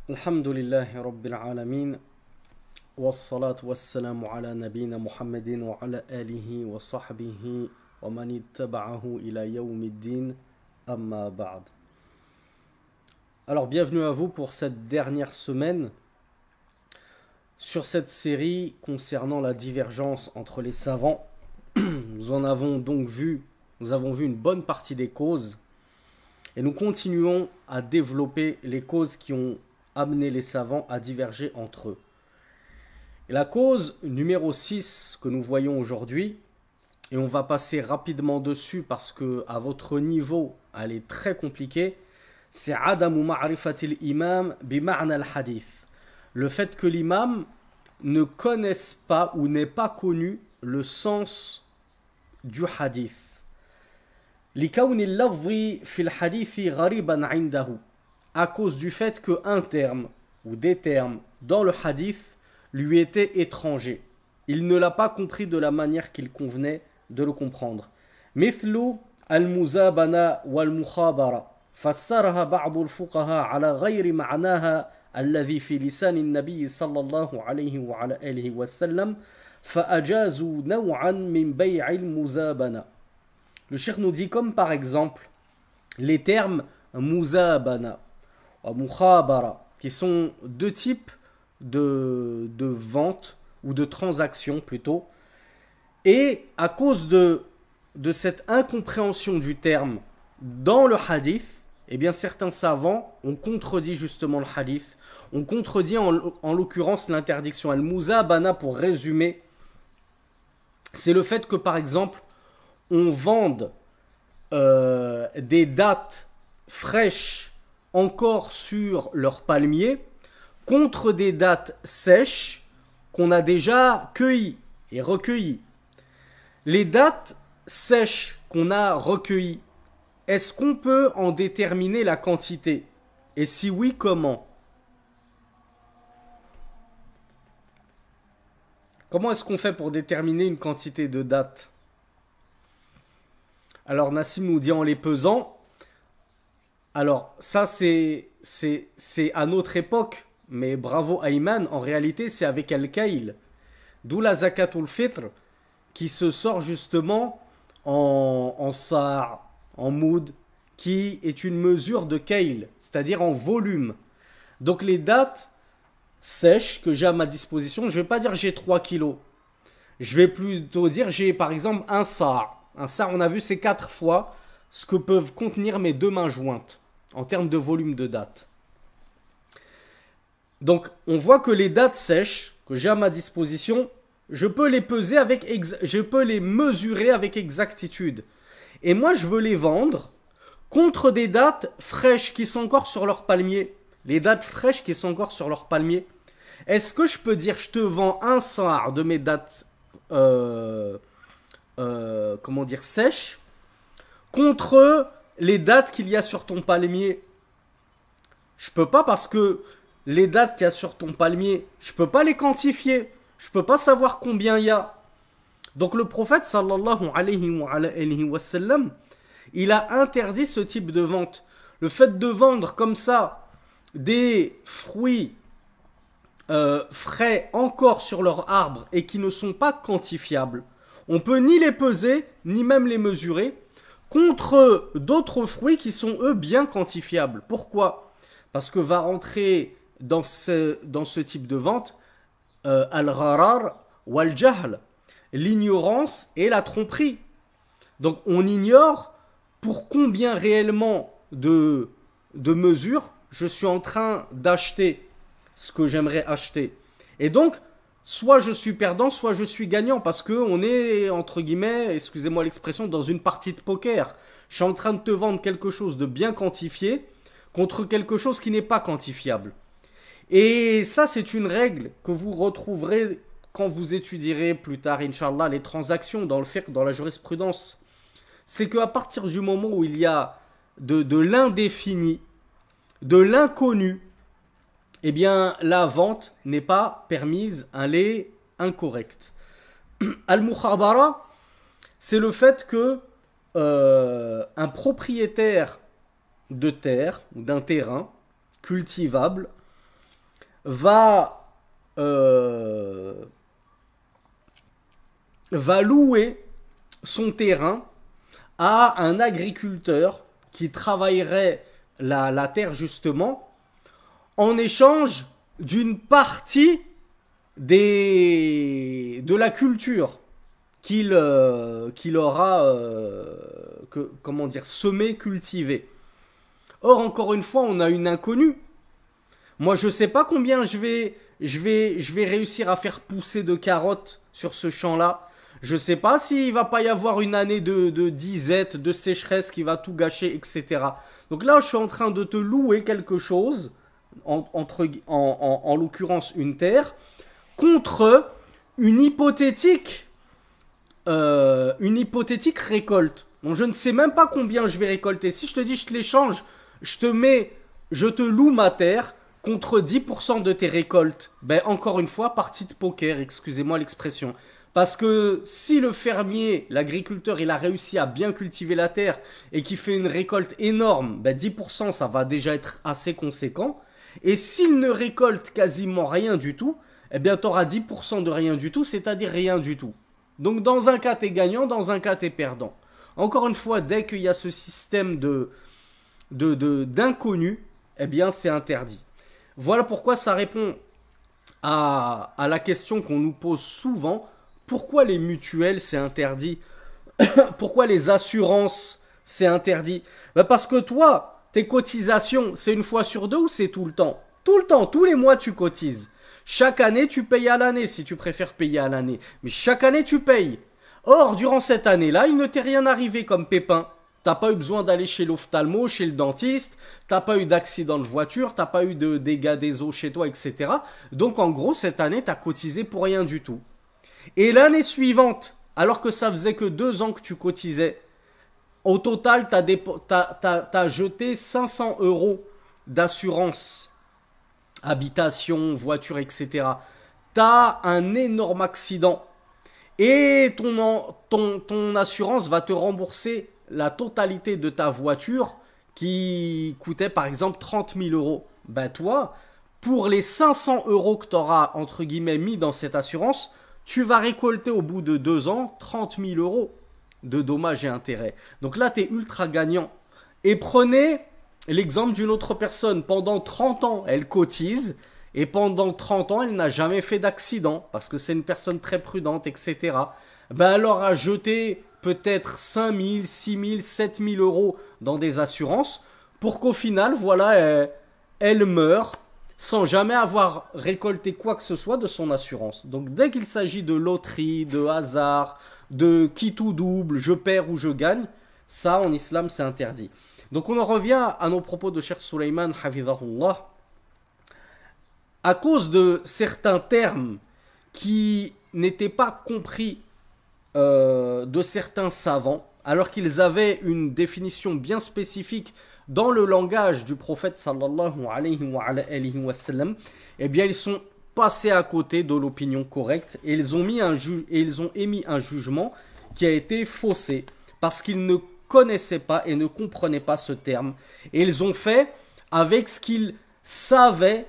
الحمد لله رب العالمين والصلاة والسلام على نبينا محمد وعلى آله وصحبه ومن اتبعه إلى يوم الدين أما بعد. Alors bienvenue à vous pour cette dernière semaine sur cette série concernant la divergence entre les savants. Nous avons vu une bonne partie des causes et nous continuons à développer les causes qui ont amené les savants à diverger entre eux. Et la cause numéro 6 que nous voyons aujourd'hui, et on va passer rapidement dessus parce que à votre niveau, elle est très compliquée, c'est Adamu ma'rifatil imam bima'na al-hadith. Le fait que l'imam ne connaisse pas ou n'ait pas connu le sens du hadith. لكون اللفظ في الحديث غريبا عنده, à cause du fait qu'un terme ou des termes dans le hadith lui étaient étrangers. Il ne l'a pas compris de la manière qu'il convenait de le comprendre. مثل المزابنة والمخابرة فسرها بعض الفقهاء على غير معناها الذي في لسان النبي صلى الله عليه وعلى آله وسلم فأجازوا نوعا من بيع المزابنة. Le cheikh nous dit comme par exemple les termes muzabana ou mukhabara, qui sont deux types de vente ou de transaction plutôt. Et à cause de cette incompréhension du terme dans le hadith, eh bien certains savants ont contredit justement le hadith, ont contredit en l'occurrence l'interdiction. Al-muzabana, pour résumer, c'est le fait que par exemple on vende des dattes fraîches encore sur leur palmier contre des dattes sèches qu'on a déjà cueillies et recueillies. Les dattes sèches qu'on a recueillies, est-ce qu'on peut en déterminer la quantité? Et si oui, comment? Comment est-ce qu'on fait pour déterminer une quantité de dattes? Alors Nassim nous dit en les pesant. Alors ça c'est à notre époque, mais bravo Ayman, en réalité c'est avec Al-Kail. D'où la zakatul fitr qui se sort justement en sa', en moud, qui est une mesure de kail, c'est-à-dire en volume. Donc les dattes sèches que j'ai à ma disposition, je ne vais pas dire j'ai 3 kilos. Je vais plutôt dire j'ai par exemple un sa'. Un sa', on a vu, c'est 4 fois ce que peuvent contenir mes deux mains jointes en termes de volume de dattes. Donc, on voit que les dattes sèches que j'ai à ma disposition, je peux les peser je peux les mesurer avec exactitude. Et moi, je veux les vendre contre des dattes fraîches qui sont encore sur leur palmier. Les dattes fraîches qui sont encore sur leur palmier. Est-ce que je peux dire, je te vends un sa' de mes dattes sèches contre les dattes qu'il y a sur ton palmier? Je peux pas, parce que les dattes qu'il y a sur ton palmier, je peux pas les quantifier, je peux pas savoir combien il y a. Donc le prophète sallallahu alayhi wa sallam, il a interdit ce type de vente. Le fait de vendre comme ça des fruits frais encore sur leur arbre et qui ne sont pas quantifiables, on peut ni les peser ni même les mesurer contre d'autres fruits qui sont eux bien quantifiables. Pourquoi? Parce que va rentrer dans ce type de vente al-gharar ou al-jahl, l'ignorance et la tromperie. Donc on ignore pour combien réellement de mesures je suis en train d'acheter ce que j'aimerais acheter. Et donc, soit je suis perdant, soit je suis gagnant, parce qu'on est, entre guillemets, excusez-moi l'expression, dans une partie de poker. Je suis en train de te vendre quelque chose de bien quantifié contre quelque chose qui n'est pas quantifiable. Et ça, c'est une règle que vous retrouverez quand vous étudierez plus tard, Inch'Allah, les transactions dans le fiqh, dans la jurisprudence. C'est qu'à partir du moment où il y a de l'indéfini, de l'inconnu, eh bien, la vente n'est pas permise, elle est incorrecte. Al-Mukhabara, c'est le fait que un propriétaire de terre ou d'un terrain cultivable va, euh, va louer son terrain à un agriculteur qui travaillerait la terre justement en échange d'une partie de la culture qu'il aura comment dire, semé, cultivé. Or, encore une fois, on a une inconnue. Moi, je sais pas combien je vais réussir à faire pousser de carottes sur ce champ-là. Je sais pas s'il va pas y avoir une année de disette, de sécheresse qui va tout gâcher, etc. Donc là, je suis en train de te louer quelque chose, en l'occurrence une terre, contre une hypothétique récolte. Bon, je ne sais même pas combien je vais récolter. Si je te dis je te l'échange, je te loue ma terre contre 10% de tes récoltes. Ben, encore une fois, partie de poker, excusez-moi l'expression. Parce que si le fermier, l'agriculteur, il a réussi à bien cultiver la terre et qu'il fait une récolte énorme, ben 10% ça va déjà être assez conséquent. Et s'il ne récolte quasiment rien du tout, eh bien tu auras 10% de rien du tout, c'est-à-dire rien du tout. Donc dans un cas tu es gagnant, dans un cas tu es perdant. Encore une fois, dès qu'il y a ce système d'inconnu, eh bien c'est interdit. Voilà pourquoi ça répond à la question qu'on nous pose souvent. Pourquoi les mutuelles c'est interdit? Pourquoi les assurances c'est interdit? Ben parce que toi, tes cotisations, c'est une fois sur deux ou c'est tout le temps? Tout le temps, tous les mois tu cotises. Chaque année tu payes à l'année si tu préfères payer à l'année. Mais chaque année tu payes. Or, durant cette année-là, il ne t'est rien arrivé comme pépin. T'as pas eu besoin d'aller chez l'ophtalmo, chez le dentiste, t'as pas eu d'accident de voiture, t'as pas eu de dégâts des eaux chez toi, etc. Donc en gros, cette année, t'as cotisé pour rien du tout. Et l'année suivante, alors que ça faisait que 2 ans que tu cotisais, au total, t'as jeté 500 euros d'assurance, habitation, voiture, etc. T'as un énorme accident et ton assurance va te rembourser la totalité de ta voiture qui coûtait par exemple 30 000 euros. Ben toi, pour les 500 euros que tu auras entre guillemets mis dans cette assurance, tu vas récolter au bout de 2 ans 30 000 euros de dommages et intérêts. Donc là, tu es ultra gagnant. Et prenez l'exemple d'une autre personne. Pendant 30 ans, elle cotise. Et pendant 30 ans, elle n'a jamais fait d'accident. Parce que c'est une personne très prudente, etc. Ben elle aura jeté peut-être 5 000, 6 000, 7 000 euros dans des assurances. Pour qu'au final, voilà, elle meurt sans jamais avoir récolté quoi que ce soit de son assurance. Donc dès qu'il s'agit de loterie, de hasard, de qui tout double, je perds ou je gagne, ça en islam c'est interdit. Donc on en revient à nos propos de Cheikh Sulaiman Hafidhahullah. À cause de certains termes qui n'étaient pas compris de certains savants, alors qu'ils avaient une définition bien spécifique dans le langage du prophète sallallahu alayhi wa sallam, eh bien ils sont passés à côté de l'opinion correcte et ils ont émis un jugement qui a été faussé parce qu'ils ne connaissaient pas et ne comprenaient pas ce terme et ils ont fait avec ce qu'ils savaient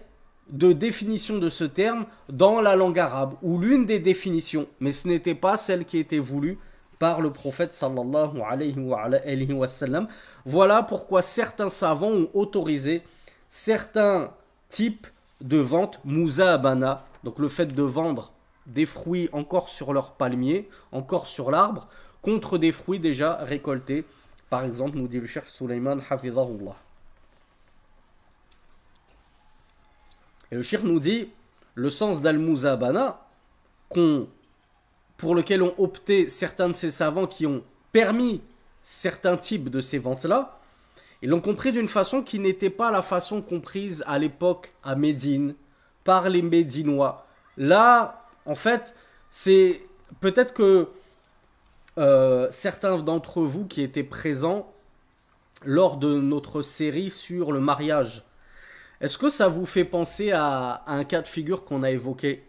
de définition de ce terme dans la langue arabe ou l'une des définitions, mais ce n'était pas celle qui était voulue par le prophète sallallahu alayhi wa sallam. Voilà pourquoi certains savants ont autorisé certains types de vente muzabana, donc le fait de vendre des fruits encore sur leur palmier, encore sur l'arbre, contre des fruits déjà récoltés. Par exemple, nous dit le cheikh Sulaiman Hafidhahullah. Et le cheikh nous dit le sens d'al-muzabana pour lequel ont opté certains de ces savants qui ont permis certains types de ces ventes-là, ils l'ont compris d'une façon qui n'était pas la façon comprise à l'époque à Médine, par les Médinois. Là, en fait, c'est peut-être que certains d'entre vous qui étaient présents lors de notre série sur le mariage, est-ce que ça vous fait penser à un cas de figure qu'on a évoqué?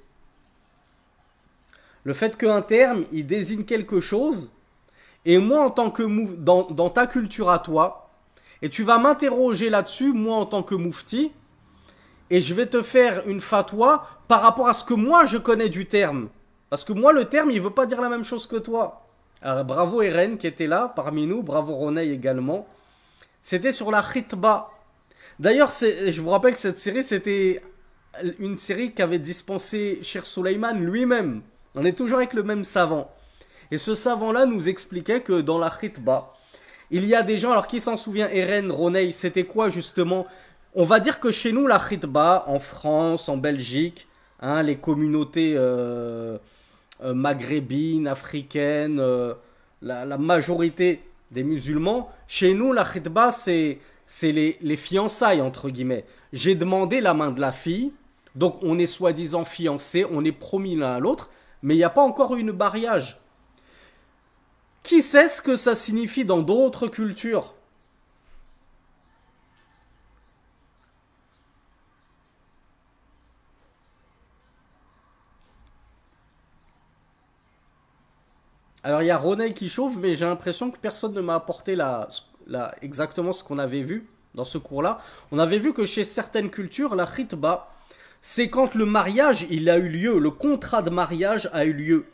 Le fait qu'un terme, il désigne quelque chose, et moi en tant que dans ta culture à toi, et tu vas m'interroger là-dessus, moi en tant que moufti, et je vais te faire une fatwa par rapport à ce que moi je connais du terme. Parce que moi, le terme, il veut pas dire la même chose que toi. Alors, bravo Eren qui était là parmi nous, bravo Roney également. C'était sur la khitba. D'ailleurs, je vous rappelle que cette série, c'était une série qu'avait dispensé Cheikh Suleiman lui-même. On est toujours avec le même savant. Et ce savant-là nous expliquait que dans la khitba, il y a des gens, alors qui s'en souvient, Eren, Roney, c'était quoi justement? On va dire que chez nous, la khitba, en France, en Belgique, hein, les communautés maghrébines, africaines, la majorité des musulmans, chez nous, la khitba, c'est les fiançailles, entre guillemets. J'ai demandé la main de la fille, donc on est soi-disant fiancés, on est promis l'un à l'autre, mais il n'y a pas encore eu une mariage. Qui sait ce que ça signifie dans d'autres cultures? Alors il y a Roney qui chauffe, mais j'ai l'impression que personne ne m'a apporté exactement ce qu'on avait vu dans ce cours-là. On avait vu que chez certaines cultures, la khitba, c'est quand le mariage il a eu lieu, le contrat de mariage a eu lieu.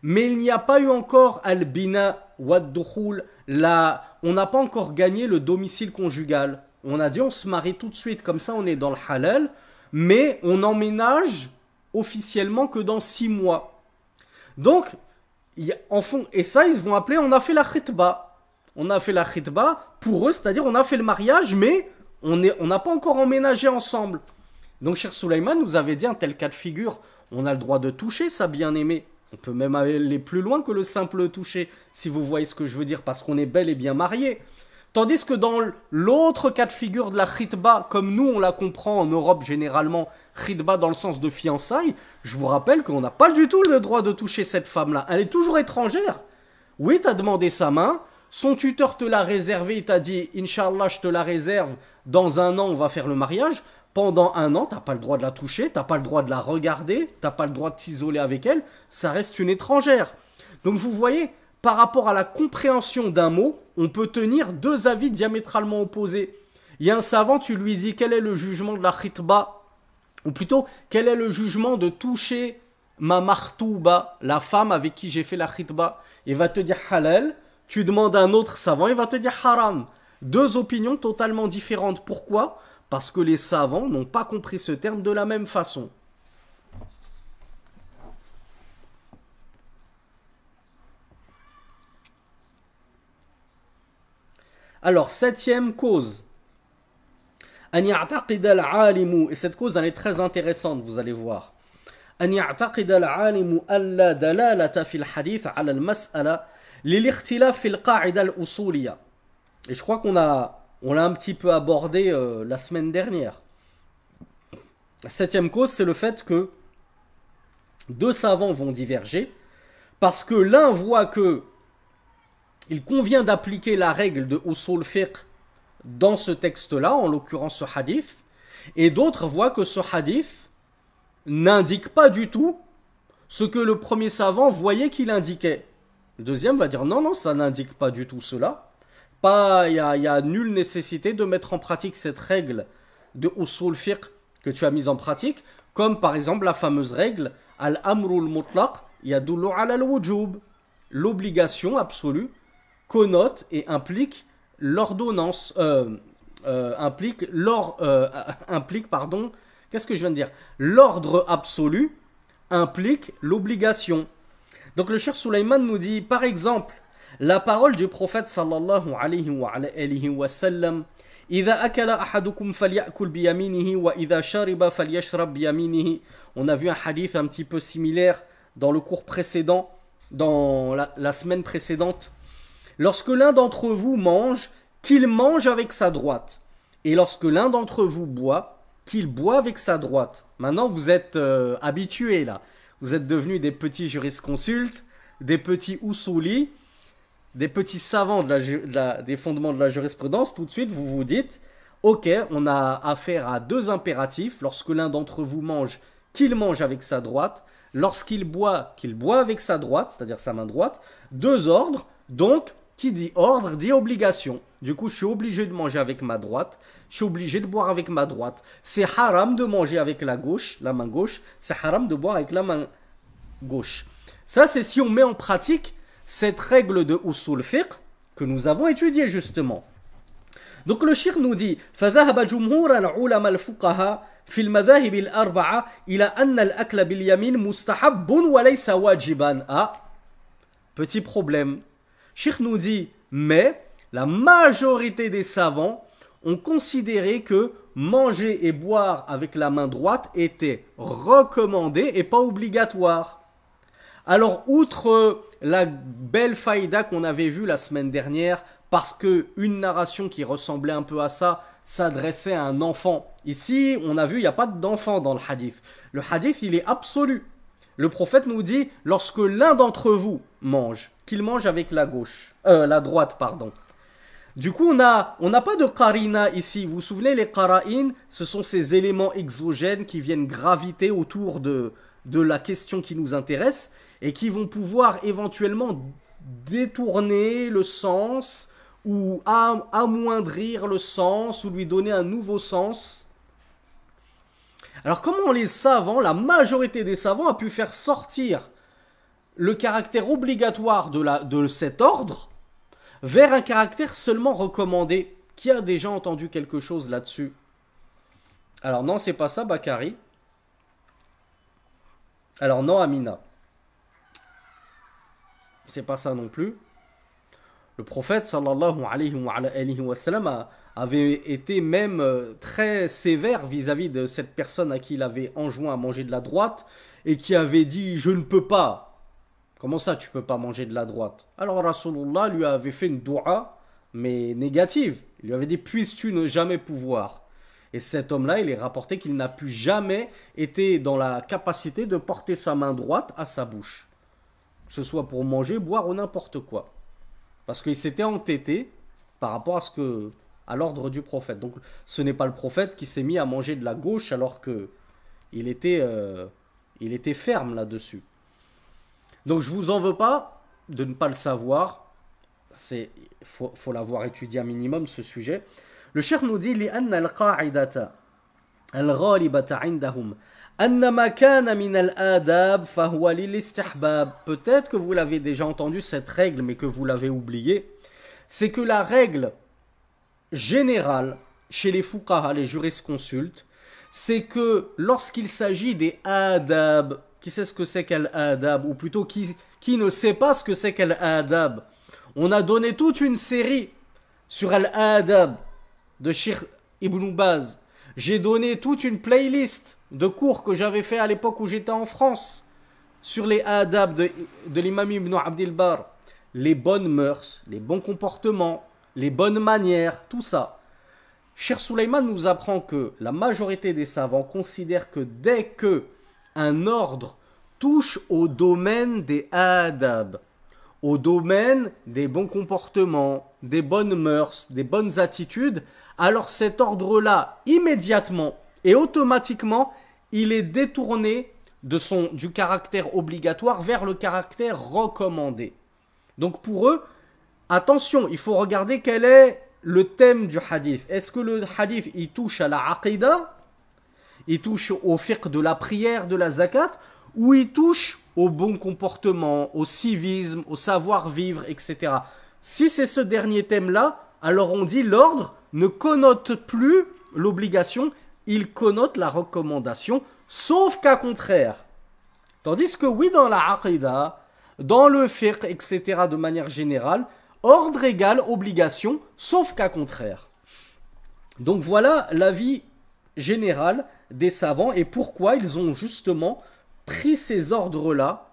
Mais il n'y a pas eu encore al-bina ou ad-dukhul, on n'a pas encore gagné le domicile conjugal. On a dit on se marie tout de suite, comme ça on est dans le halal, mais on emménage officiellement que dans 6 mois. Donc, en fond, et ça ils vont appeler on a fait la khitba. On a fait la khitba pour eux, c'est-à-dire on a fait le mariage, mais on n'a pas encore emménagé ensemble. Donc Cheikh Suleiman nous avait dit un tel cas de figure, on a le droit de toucher sa bien-aimée. On peut même aller plus loin que le simple toucher, si vous voyez ce que je veux dire, parce qu'on est bel et bien mariés. Tandis que dans l'autre cas de figure de la khitba, comme nous on la comprend en Europe généralement, khitba dans le sens de fiançailles, je vous rappelle qu'on n'a pas du tout le droit de toucher cette femme-là. Elle est toujours étrangère. Oui, t'as demandé sa main, son tuteur te l'a réservé, il t'a dit, Inch'Allah, je te la réserve, dans 1 an on va faire le mariage. Pendant 1 an, t'as pas le droit de la toucher, t'as pas le droit de la regarder, t'as pas le droit de t'isoler avec elle, ça reste une étrangère. Donc vous voyez, par rapport à la compréhension d'un mot, on peut tenir 2 avis diamétralement opposés. Il y a un savant, tu lui dis quel est le jugement de la khitba, ou plutôt quel est le jugement de toucher ma martouba, la femme avec qui j'ai fait la khitba. Il va te dire halal, tu demandes à un autre savant, il va te dire haram. 2 opinions totalement différentes. Pourquoi ? Parce que les savants n'ont pas compris ce terme de la même façon. Alors, 7e cause. Et cette cause, elle est très intéressante, vous allez voir. أن يعتقد العالم ألا دلالة في الحديث على المسألة للاختلاف في القاعدة الأصولية. Et je crois on l'a un petit peu abordé la semaine dernière. La 7e cause, c'est le fait que 2 savants vont diverger parce que l'un voit que il convient d'appliquer la règle de usul fiqh dans ce texte-là, en l'occurrence ce hadith, et d'autres voient que ce hadith n'indique pas du tout ce que le premier savant voyait qu'il indiquait. Le deuxième va dire non, ça n'indique pas du tout cela. Il y a nulle nécessité de mettre en pratique cette règle de usul fiqh que tu as mise en pratique, comme par exemple la fameuse règle al-amrul mutlaq yadullu ala al-wujub. L'obligation absolue connote et implique l'ordonnance, qu'est-ce que je viens de dire? L'ordre absolu implique l'obligation. Donc le Cheikh Suleiman nous dit, par exemple, la parole du prophète sallallahu alayhi wa sallam, إذا أكل أحدكم فليأكل بيمينه وإذا شرب فليشرب بيمينه. On a vu un hadith un petit peu similaire dans le cours précédent, dans la semaine précédente. Lorsque l'un d'entre vous mange, qu'il mange avec sa droite. Et lorsque l'un d'entre vous boit, qu'il boit avec sa droite. Maintenant, vous êtes habitués là. Vous êtes devenus des petits jurisconsultes, des petits usoulis, des petits savants des fondements de la jurisprudence. Tout de suite, vous vous dites, ok, on a affaire à 2 impératifs. Lorsque l'un d'entre vous mange, qu'il mange avec sa droite. Lorsqu'il boit, qu'il boit avec sa droite, c'est-à-dire sa main droite. 2 ordres. Donc, qui dit ordre, dit obligation. Du coup, je suis obligé de manger avec ma droite. Je suis obligé de boire avec ma droite. C'est haram de manger avec la gauche, la main gauche. C'est haram de boire avec la main gauche. Ça, c'est si on met en pratique cette règle de usul fiqh que nous avons étudiée justement. Donc le cheikh nous dit فذهب جمهور العلماء الفقهاء في المذاهب الأربعة إلى أن الأكل باليمين مستحب وليس واجبا. Ah, petit problème. Cheikh nous dit mais la majorité des savants ont considéré que manger et boire avec la main droite était recommandé et pas obligatoire. Alors, outre la belle faïda qu'on avait vue la semaine dernière, parce que une narration qui ressemblait un peu à ça s'adressait à un enfant. Ici, on a vu, il n'y a pas d'enfant dans le hadith. Le hadith, il est absolu. Le prophète nous dit, lorsque l'un d'entre vous mange, qu'il mange avec la droite, pardon. Du coup, on n'a pas de qarina ici. Vous vous souvenez, les qara'in, ce sont ces éléments exogènes qui viennent graviter autour de la question qui nous intéresse et qui vont pouvoir éventuellement détourner le sens ou amoindrir le sens ou lui donner un nouveau sens. Alors comment les savants, la majorité des savants a pu faire sortir le caractère obligatoire de cet ordre vers un caractère seulement recommandé? Qui a déjà entendu quelque chose là-dessus? Alors non, c'est pas ça, Bakari. Alors non, Amina. C'est pas ça non plus. Le prophète sallallahu alayhi wa sallam avait été même très sévère vis-à-vis de cette personne à qui il avait enjoint à manger de la droite et qui avait dit je ne peux pas. Comment ça tu peux pas manger de la droite? Alors Rasulullah lui avait fait une doua mais négative. Il lui avait dit puisses-tu ne jamais pouvoir. Et cet homme-là, il est rapporté qu'il n'a plus jamais été dans la capacité de porter sa main droite à sa bouche. Que ce soit pour manger, boire ou n'importe quoi. Parce qu'il s'était entêté par rapport à l'ordre du prophète. Donc ce n'est pas le prophète qui s'est mis à manger de la gauche alors que il était ferme là-dessus. Donc je vous en veux pas de ne pas le savoir. Faut l'avoir étudié un minimum ce sujet. Le cheikh nous dit لأن القاعدة الغالبة عندهم أن ما كان من الآداب فهو للاستحباب. Peut-être que vous l'avez déjà entendu cette règle mais que vous l'avez oubliée. C'est que la règle générale chez les fuqaha, les jurisconsultes, c'est que lorsqu'il s'agit des adab, qui sait ce que c'est qu'al adab, ou plutôt qui ne sait pas ce que c'est qu'al adab, on a donné toute une série sur al adab de Cheikh Ibn Baz. J'ai donné toute une playlist de cours que j'avais fait à l'époque où j'étais en France sur les adab de l'imam Ibn Abdil Bar, les bonnes mœurs, les bons comportements, les bonnes manières, tout ça. Cheikh Suleiman nous apprend que la majorité des savants considèrent que dès que un ordre touche au domaine des adab, au domaine des bons comportements, des bonnes mœurs, des bonnes attitudes, alors cet ordre-là, immédiatement et automatiquement, il est détourné du caractère obligatoire vers le caractère recommandé. Donc pour eux, attention, il faut regarder quel est le thème du hadith. Est-ce que le hadith, il touche à la aqidah, il touche au fiqh de la prière, de la zakat, ou il touche au bon comportement, au civisme, au savoir-vivre, etc. Si c'est ce dernier thème-là, alors on dit l'ordre ne connote plus l'obligation, il connote la recommandation, sauf qu'à contraire. Tandis que oui, dans la aqidah, dans le fiqh, etc., de manière générale, ordre égale obligation, sauf qu'à contraire. Donc voilà l'avis général des savants et pourquoi ils ont justement pris ces ordres-là,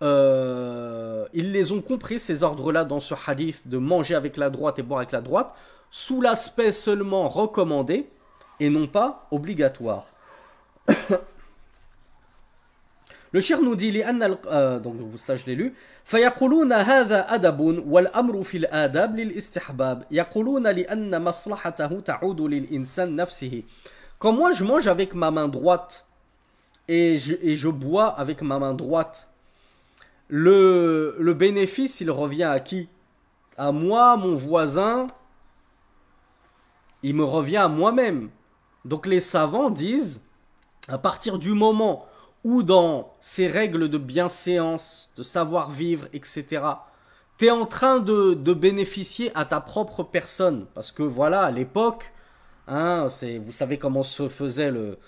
ils les ont compris ces ordres-là dans ce hadith de manger avec la droite et boire avec la droite, sous l'aspect seulement recommandé et non pas obligatoire. Le cheikh nous dit donc ça je l'ai lu. فيقولون هذا أدب والأمر في الآداب للاستحباب يقولون لأن مصلحته تعود للإنسان نفسه. Quand moi je mange avec ma main droite et je bois avec ma main droite, le bénéfice il revient à qui? À moi, mon voisin il me revient à moi-même. Donc les savants disent, à partir du moment où dans ces règles de bienséance, de savoir-vivre, etc., tu es en train de bénéficier à ta propre personne, parce que voilà, à l'époque, hein, vous savez comment se faisait le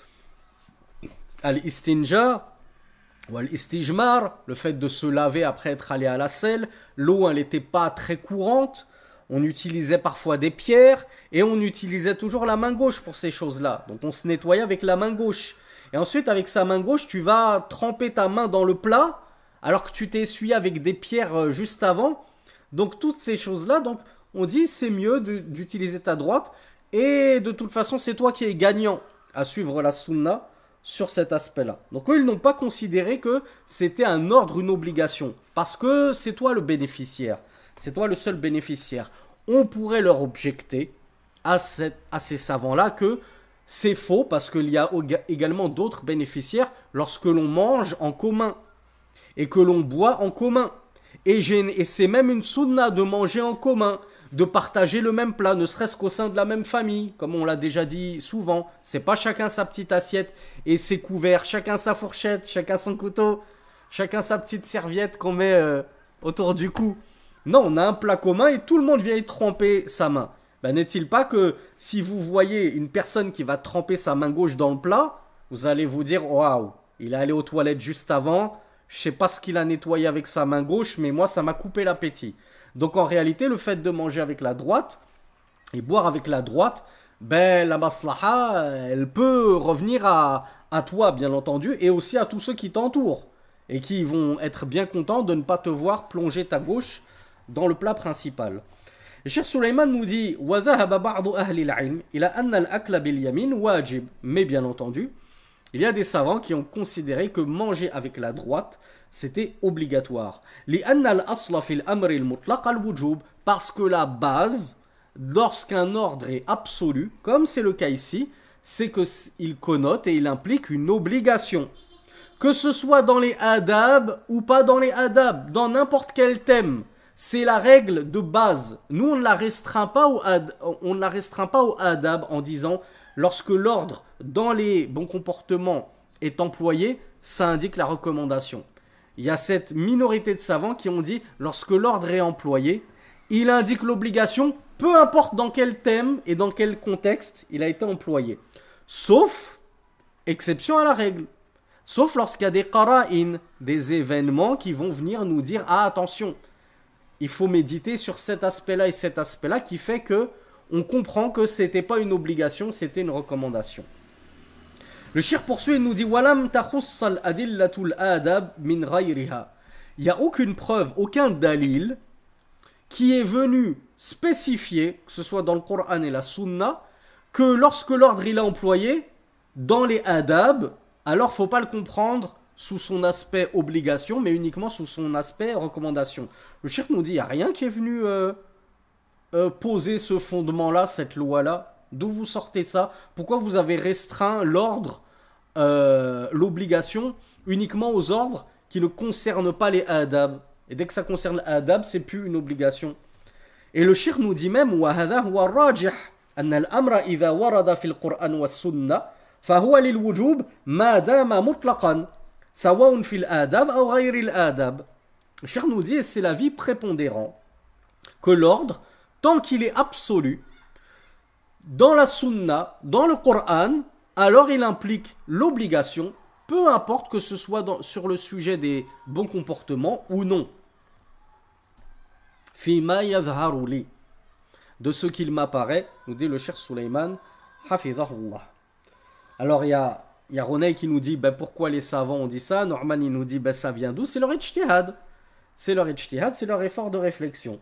al-istinja, ou al-istijmar, le fait de se laver après être allé à la selle. L'eau, elle n'était pas très courante. On utilisait parfois des pierres et on utilisait toujours la main gauche pour ces choses-là. Donc on se nettoyait avec la main gauche. Et ensuite, avec sa main gauche, tu vas tremper ta main dans le plat alors que tu t'es essuyé avec des pierres juste avant. Donc toutes ces choses-là, donc on dit c'est mieux d'utiliser ta droite. Et de toute façon, c'est toi qui es gagnant à suivre la sunna sur cet aspect-là. Donc eux, ils n'ont pas considéré que c'était un ordre, une obligation. Parce que c'est toi le bénéficiaire. C'est toi le seul bénéficiaire. On pourrait leur objecter à ces savants-là que c'est faux parce qu'il y a également d'autres bénéficiaires lorsque l'on mange en commun et que l'on boit en commun. Et c'est même une sunna de manger en commun, de partager le même plat, ne serait-ce qu'au sein de la même famille, comme on l'a déjà dit souvent. C'est pas chacun sa petite assiette et ses couverts, chacun sa fourchette, chacun son couteau, chacun sa petite serviette qu'on met autour du cou. Non, on a un plat commun et tout le monde vient y tremper sa main. Ben, n'est-il pas que si vous voyez une personne qui va tremper sa main gauche dans le plat, vous allez vous dire waouh, il est allé aux toilettes juste avant, je sais pas ce qu'il a nettoyé avec sa main gauche, mais moi ça m'a coupé l'appétit. Donc en réalité, le fait de manger avec la droite et boire avec la droite, ben la maslaha, elle peut revenir à toi bien entendu et aussi à tous ceux qui t'entourent et qui vont être bien contents de ne pas te voir plonger ta gauche dans le plat principal. Le Cheikh Suleiman nous dit وَذَهَبَ بَعْضُ أَهْلِ الْعِلْمِ إِلَى أَنَّ الْأَكْلَ بِالْيَمِينِ واجب. Mais bien entendu, il y a des savants qui ont considéré que manger avec la droite, c'était obligatoire. لِأَنَّ الْأَصْلَ فِي الْأَمْرِ الْمُطْلَقَ الْوُجُوبِ. Parce que la base, lorsqu'un ordre est absolu, comme c'est le cas ici, c'est qu'il connote et il implique une obligation. Que ce soit dans les adab ou pas dans les adab, dans n'importe quel thème. C'est la règle de base. Nous, on ne la restreint pas au adab en disant lorsque l'ordre dans les bons comportements est employé, ça indique la recommandation. Il y a cette minorité de savants qui ont dit lorsque l'ordre est employé, il indique l'obligation, peu importe dans quel thème et dans quel contexte il a été employé. Sauf exception à la règle. Sauf lorsqu'il y a des qara'in, des événements qui vont venir nous dire ah attention, il faut méditer sur cet aspect-là et cet aspect-là qui fait que on comprend que c'était pas une obligation, c'était une recommandation. Le cheikh poursuit et nous dit walam takhussal adillatul adab min ghayriha. Il n'y a aucune preuve, aucun dalil qui est venu spécifier, que ce soit dans le Coran et la Sunna, que lorsque l'ordre il est employé dans les adab, alors faut pas le comprendre sous son aspect obligation, mais uniquement sous son aspect recommandation. Le cheikh nous dit, il n'y a rien qui est venu poser ce fondement-là, cette loi-là. D'où vous sortez ça? Pourquoi vous avez restreint l'ordre, l'obligation, uniquement aux ordres qui ne concernent pas les adab? Et dès que ça concerne l'adab, c'est plus une obligation. Et le cheikh nous dit même, وَهَذَا هُوَ الرَّاجِحِ أَنَّ الْأَمْرَ إِذَا وَرَدَ فِي الْقُرْآنِ وَالسُّنَّةِ فَهُوَ لِلْوُجُوبِ مَا دَامَ مُطْلَقًا سواء في الآداب أو غير الآداب. Le cheikh nous dit, et c'est l'avis prépondérant, que l'ordre, tant qu'il est absolu, dans la sunna, dans le Coran, alors il implique l'obligation, peu importe que ce soit sur le sujet des bons comportements ou non. Fima yadharu li, de ce qu'il m'apparaît, nous dit le cheikh Suleiman, hafizahullah. Alors il y a Roney qui nous dit pourquoi les savants ont dit ça. Norman il nous dit ça vient d'où? C'est leur ijtihad. C'est leur ijtihad, c'est leur effort de réflexion.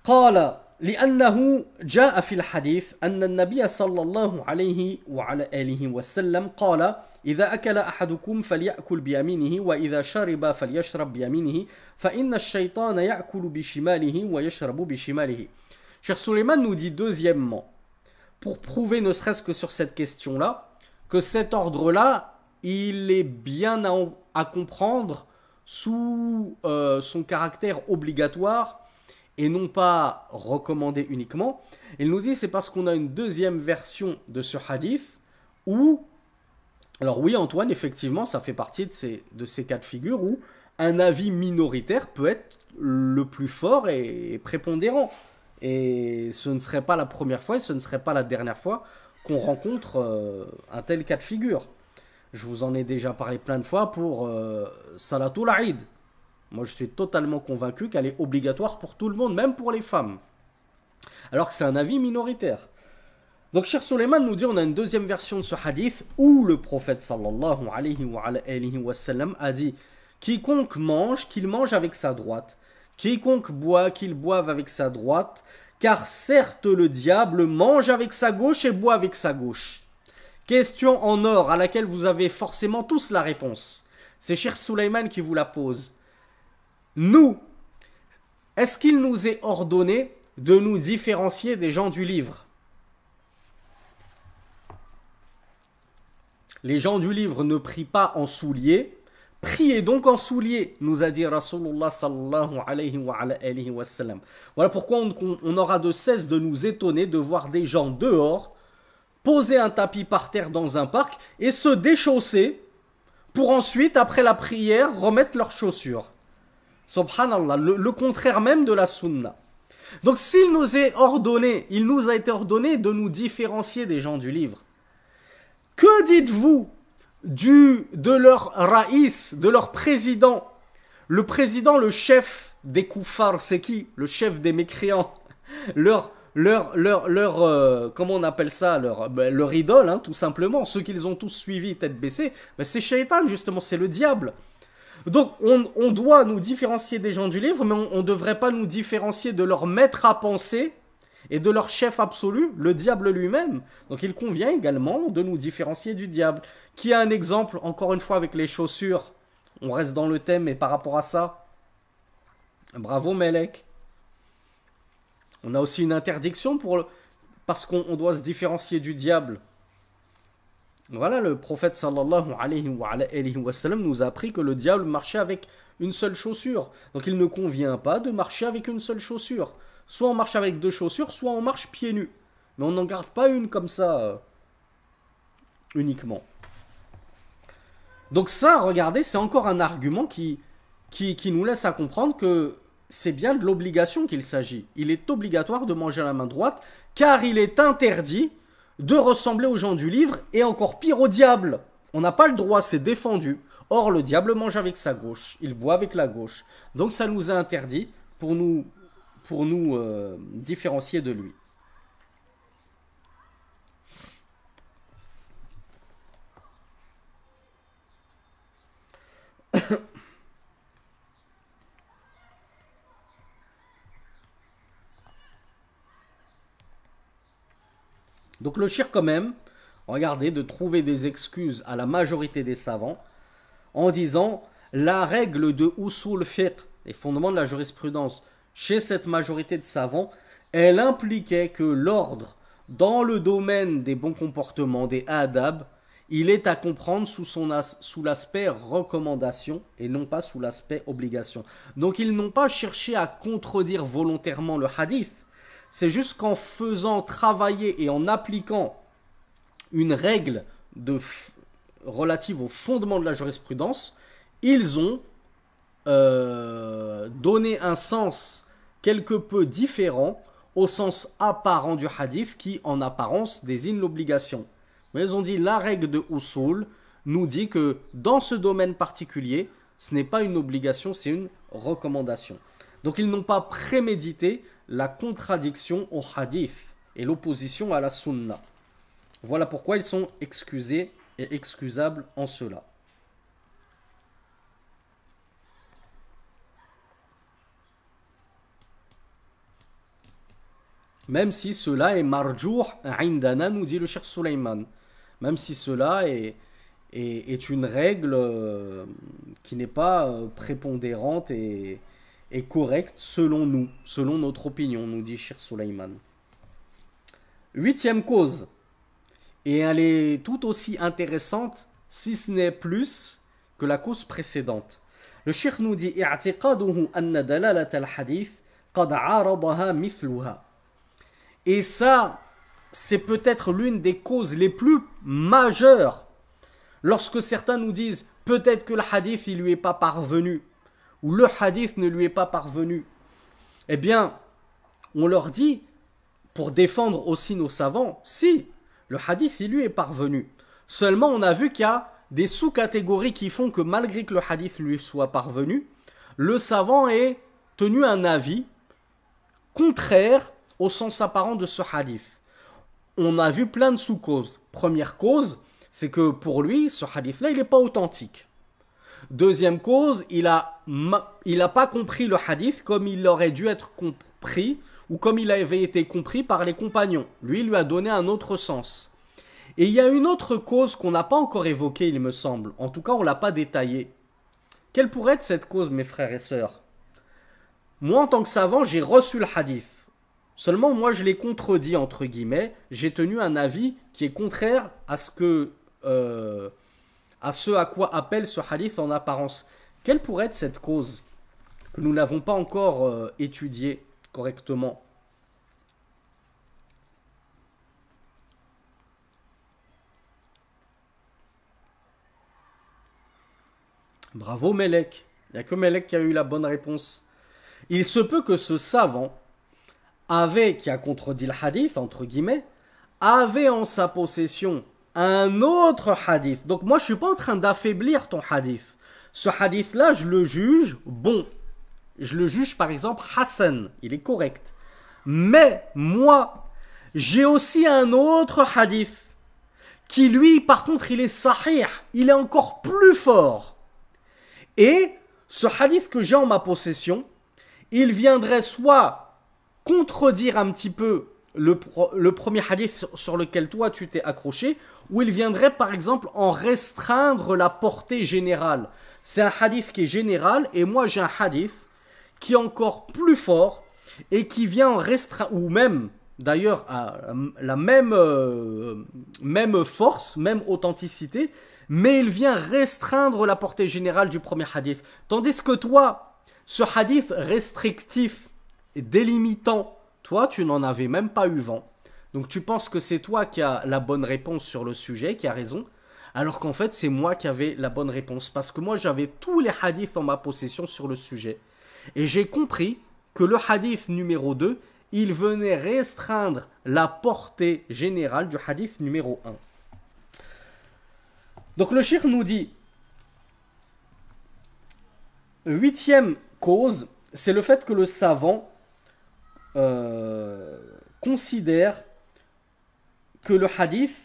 قال لأنه جاء في الحديث أن النبي صلى الله عليه وعلى آله وسلم قال إذا أكل أحدكم فليأكل بيمينه وإذا شرب فليشرب بيمينه فإن الشيطان يأكل بشماله ويشرب بشماله. Cheikh Suleiman nous dit deuxièmement, pour prouver ne serait-ce que sur cette question-là, que cet ordre-là, il est bien à comprendre sous son caractère obligatoire et non pas recommandé uniquement. Il nous dit c'est parce qu'on a une deuxième version de ce hadith où, alors oui Antoine, effectivement ça fait partie de ces cas de figure où un avis minoritaire peut être le plus fort et prépondérant. Et ce ne serait pas la première fois et ce ne serait pas la dernière fois qu'on rencontre un tel cas de figure. Je vous en ai déjà parlé plein de fois pour Salatul Eid. Moi, je suis totalement convaincu qu'elle est obligatoire pour tout le monde, même pour les femmes. Alors que c'est un avis minoritaire. Donc, Cheikh Suleiman nous dit, on a une deuxième version de ce hadith où le prophète sallallahu alayhi wa sallam a dit quiconque mange, qu'il mange avec sa droite. Quiconque boit, qu'il boive avec sa droite. Car certes, le diable mange avec sa gauche et boit avec sa gauche. Question en or à laquelle vous avez forcément tous la réponse. C'est Cheikh Suleiman qui vous la pose. Nous, est-ce qu'il nous est ordonné de nous différencier des gens du livre? Les gens du livre ne prient pas en souliers. Priez donc en souliers, nous a dit Rasulullah sallallahu alayhi wa sallam. Voilà pourquoi on aura de cesse de nous étonner de voir des gens dehors poser un tapis par terre dans un parc et se déchausser pour ensuite, après la prière, remettre leurs chaussures. Subhanallah, le contraire même de la sunna. Donc s'il nous est ordonné, il nous a été ordonné de nous différencier des gens du livre. Que dites-vous de leur raïs, de leur président? Le président, le chef des koufars, c'est qui? Le chef des mécréants. Comment on appelle ça? Leur idole, hein, tout simplement. Ceux qu'ils ont tous suivis tête baissée, ben c'est Shaitan, justement, c'est le diable. Donc, on doit nous différencier des gens du livre, mais on ne devrait pas nous différencier de leur maître à penser et de leur chef absolu, le diable lui-même. Donc, il convient également de nous différencier du diable. Qui a un exemple, encore une fois, avec les chaussures? On reste dans le thème, et par rapport à ça, bravo Melek. On a aussi une interdiction parce qu'on doit se différencier du diable. Voilà, le prophète sallallahu alayhi wa sallam nous a appris que le diable marchait avec une seule chaussure. Donc il ne convient pas de marcher avec une seule chaussure. Soit on marche avec deux chaussures, soit on marche pieds nus. Mais on n'en garde pas une comme ça uniquement. Donc ça, regardez, c'est encore un argument qui nous laisse à comprendre que c'est bien de l'obligation qu'il s'agit. Il est obligatoire de manger à la main droite, car il est interdit de ressembler aux gens du livre, et encore pire au diable. On n'a pas le droit, c'est défendu. Or, le diable mange avec sa gauche, il boit avec la gauche. Donc ça nous a interdit pour nous différencier de lui. Donc le shirk quand même, regardez, de trouver des excuses à la majorité des savants en disant la règle de usul fiqh, les fondements de la jurisprudence, chez cette majorité de savants, elle impliquait que l'ordre dans le domaine des bons comportements, des adab, il est à comprendre sous l'aspect recommandation et non pas sous l'aspect obligation. Donc ils n'ont pas cherché à contredire volontairement le hadith. C'est juste qu'en faisant travailler et en appliquant une règle relative au fondement de la jurisprudence, ils ont donné un sens quelque peu différent au sens apparent du hadith qui, en apparence, désigne l'obligation. Mais ils ont dit la règle de usul nous dit que dans ce domaine particulier, ce n'est pas une obligation, c'est une recommandation. Donc ils n'ont pas prémédité la contradiction au hadith et l'opposition à la sunna. Voilà pourquoi ils sont excusés et excusables en cela. Même si cela est marjouh indana, nous dit le Cheikh Suleiman. Même si cela est une règle qui n'est pas prépondérante et correcte selon nous, selon notre opinion, nous dit Cheikh Suleiman. Huitième cause, et elle est tout aussi intéressante, si ce n'est plus que la cause précédente. Le Cheikh nous dit « I'tiqaduhu anna dalalat al-hadith قد عارضها مثلها. Et ça, c'est peut-être l'une des causes les plus majeures lorsque certains nous disent peut-être que le hadith il lui est pas parvenu ou le hadith ne lui est pas parvenu. Eh bien, on leur dit, pour défendre aussi nos savants, si, le hadith il lui est parvenu. Seulement, on a vu qu'il y a des sous-catégories qui font que malgré que le hadith lui soit parvenu, le savant est tenu un avis contraire au sens apparent de ce hadith. On a vu plein de sous-causes. Première cause, c'est que pour lui, ce hadith-là, il n'est pas authentique. Deuxième cause, il a pas compris le hadith comme il aurait dû être compris ou comme il avait été compris par les compagnons. Lui, il lui a donné un autre sens. Et il y a une autre cause qu'on n'a pas encore évoquée, il me semble. En tout cas, on ne l'a pas détaillée. Quelle pourrait être cette cause, mes frères et sœurs? Moi, en tant que savant, j'ai reçu le hadith. Seulement, moi, je l'ai contredit, entre guillemets. J'ai tenu un avis qui est contraire à ce à quoi appelle ce hadith en apparence. Quelle pourrait être cette cause que nous n'avons pas encore étudiée correctement? Bravo Melek. Il n'y a que Melek qui a eu la bonne réponse. Il se peut que ce savant qui a contredit le hadith, entre guillemets, avait en sa possession un autre hadith. Donc moi, je ne suis pas en train d'affaiblir ton hadith. Ce hadith-là, je le juge bon. Je le juge, par exemple, Hassan. Il est correct. Mais moi, j'ai aussi un autre hadith qui, lui, par contre, il est sahih. Il est encore plus fort. Et ce hadith que j'ai en ma possession, il viendrait soit contredire un petit peu le premier hadith sur lequel toi tu t'es accroché, ou il viendrait par exemple en restreindre la portée générale. C'est un hadith qui est général, et moi j'ai un hadith qui est encore plus fort, et qui vient en restreindre, ou même d'ailleurs à la même force, même authenticité, mais il vient restreindre la portée générale du premier hadith. Tandis que toi, ce hadith restrictif et délimitant, toi, tu n'en avais même pas eu vent. Donc tu penses que c'est toi qui as la bonne réponse sur le sujet, qui a raison, alors qu'en fait c'est moi qui avais la bonne réponse. Parce que moi j'avais tous les hadiths en ma possession sur le sujet. Et j'ai compris que le hadith numéro 2, il venait restreindre la portée générale du hadith numéro 1. Donc le cheikh nous dit, huitième cause, c'est le fait que le savant considère que le hadith,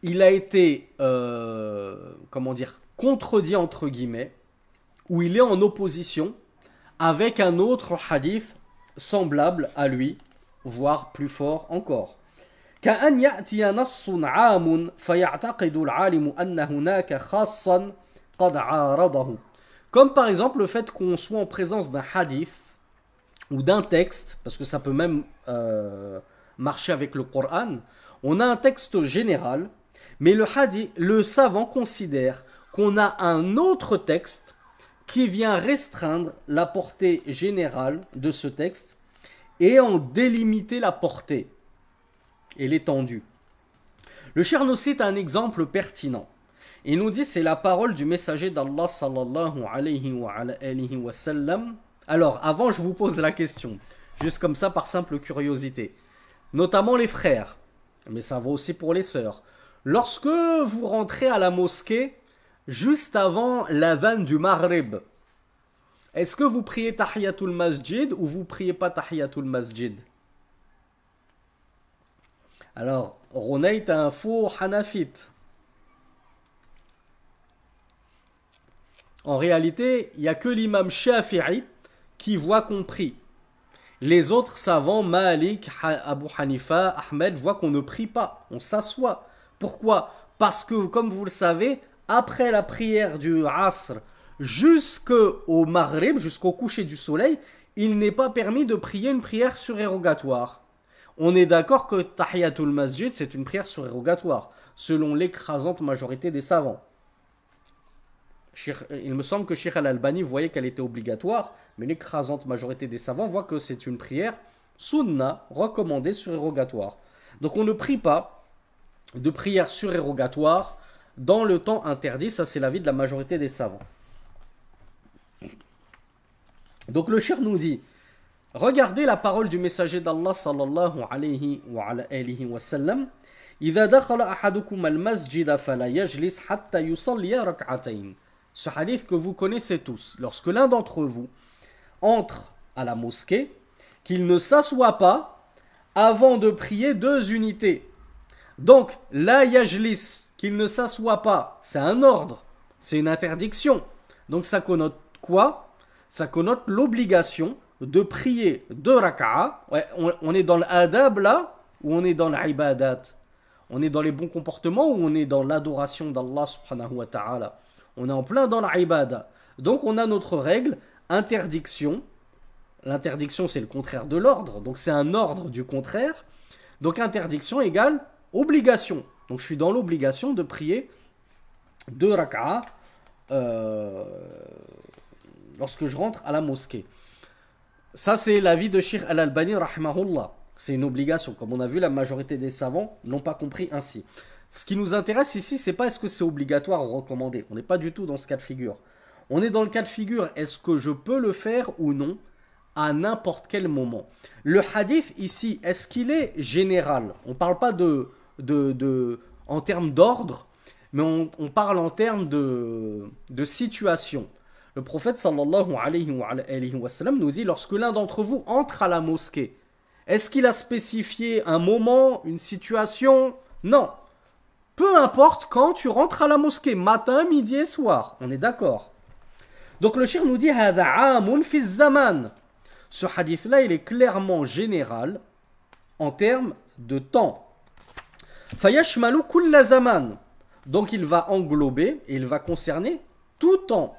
il a été, contredit entre guillemets, ou il est en opposition avec un autre hadith semblable à lui, voire plus fort encore. كأن يأتي نص عام فيعتقد العالم أن هناك خاصا قد عارضه. Comme par exemple le fait qu'on soit en présence d'un hadith ou d'un texte, parce que ça peut même marcher avec le Coran. On a un texte général, mais le savant considère qu'on a un autre texte qui vient restreindre la portée générale de ce texte et en délimiter la portée et l'étendue. Le cheikh nous cite un exemple pertinent. Il nous dit c'est la parole du messager d'Allah sallallahu alayhi wa sallam. Alors, avant, je vous pose la question, juste comme ça par simple curiosité. Notamment les frères, mais ça vaut aussi pour les sœurs. Lorsque vous rentrez à la mosquée, juste avant l'adhan du Maghrib, est-ce que vous priez Tahiyatul Masjid ou vous priez pas Tahiyatul Masjid? Alors, Ronay est un faux Hanafite. En réalité, il n'y a que l'imam Shafi'i qui voit qu'on prie. Les autres savants, Malik, Abu Hanifa, Ahmed, voient qu'on ne prie pas, on s'assoit. Pourquoi? Parce que, comme vous le savez, après la prière du Asr jusqu'au Maghrib, jusqu'au coucher du soleil, il n'est pas permis de prier une prière surérogatoire. On est d'accord que Tahiyatul Masjid, c'est une prière surérogatoire, selon l'écrasante majorité des savants. Il me semble que Cheikh Al-Albani voyait qu'elle était obligatoire, mais l'écrasante majorité des savants voient que c'est une prière sunna, recommandée, surérogatoire. Donc on ne prie pas de prière surérogatoire dans le temps interdit, ça c'est l'avis de la majorité des savants. Donc le cheikh nous dit, regardez la parole du messager d'Allah sallallahu alayhi wa sallam. إذا دخل أحدكم المسجد فلا يجلس حتى يصلي ركعتين. Ce hadith que vous connaissez tous. Lorsque l'un d'entre vous entre à la mosquée, qu'il ne s'assoit pas avant de prier 2 unités. Donc, la yajlis, qu'il ne s'assoit pas, c'est un ordre, c'est une interdiction. Donc ça connote quoi? Ça connote l'obligation de prier 2 raka'a. Ouais, on est dans l'adab là, ou on est dans l'ibadat? On est dans les bons comportements ou on est dans l'adoration d'Allah subhanahu wa ta'ala? On est en plein dans l'ibada. Donc on a notre règle, interdiction. L'interdiction c'est le contraire de l'ordre, donc c'est un ordre du contraire. Donc interdiction égale obligation. Donc je suis dans l'obligation de prier 2 raka'a lorsque je rentre à la mosquée. Ça c'est l'avis de Cheikh Al-Albani rahimahullah. C'est une obligation. Comme on a vu, la majorité des savants n'ont pas compris ainsi. Ce qui nous intéresse ici, c'est pas est-ce que c'est obligatoire ou recommandé. On n'est pas du tout dans ce cas de figure. On est dans le cas de figure, est-ce que je peux le faire ou non à n'importe quel moment. Le hadith ici, est-ce qu'il est général? On ne parle pas en termes d'ordre, mais on parle en termes de situation. Le prophète sallallahu alayhi wa sallam nous dit, lorsque l'un d'entre vous entre à la mosquée, est-ce qu'il a spécifié un moment, une situation? Non. Peu importe quand tu rentres à la mosquée, matin, midi et soir. On est d'accord. Donc le cheikh nous dit هذا عام في الزمان. Ce hadith-là, il est clairement général en termes de temps. فيشمل كل زمان. Donc il va englober et il va concerner tout temps.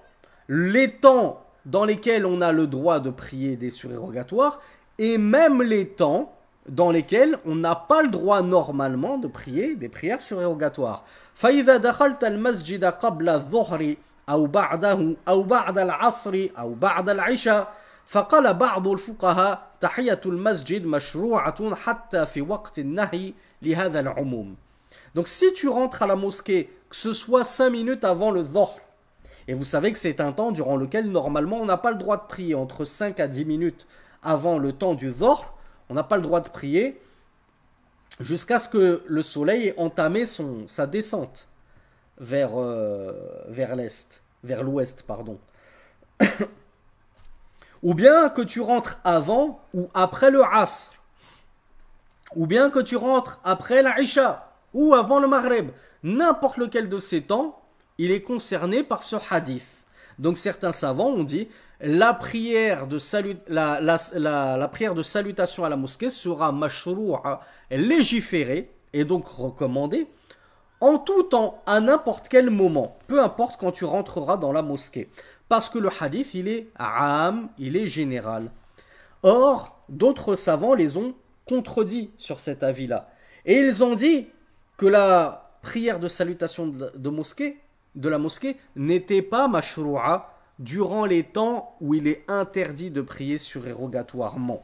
Les temps dans lesquels on a le droit de prier des surérogatoires et même les temps dans lesquels on n'a pas le droit normalement de prier des prières surérogatoires. فإذا دخلت المسجد قبل الظهر أو بعده أو بعد العصر أو بعد العشاء فقال بعض الفقهاء تحية المسجد مشروعة حتى في وقت النهي لهذا العموم. Donc si tu rentres à la mosquée, que ce soit 5 minutes avant le dhuhr, et vous savez que c'est un temps durant lequel normalement on n'a pas le droit de prier, entre 5 à 10 minutes avant le temps du dhuhr, on n'a pas le droit de prier jusqu'à ce que le soleil ait entamé sa descente vers l'ouest, pardon. Ou bien que tu rentres avant ou après le asr, ou bien que tu rentres après la isha, ou avant le maghrib. N'importe lequel de ces temps, il est concerné par ce hadith. Donc certains savants ont dit, la prière de salutation à la mosquée sera mashrou'a, légiférée, et donc recommandée, en tout temps, à n'importe quel moment, peu importe quand tu rentreras dans la mosquée. Parce que le hadith, il est a'am, il est général. Or, d'autres savants les ont contredits sur cet avis-là. Et ils ont dit que la prière de salutation de la mosquée n'était pas mashrou'a durant les temps où il est interdit de prier surérogatoirement.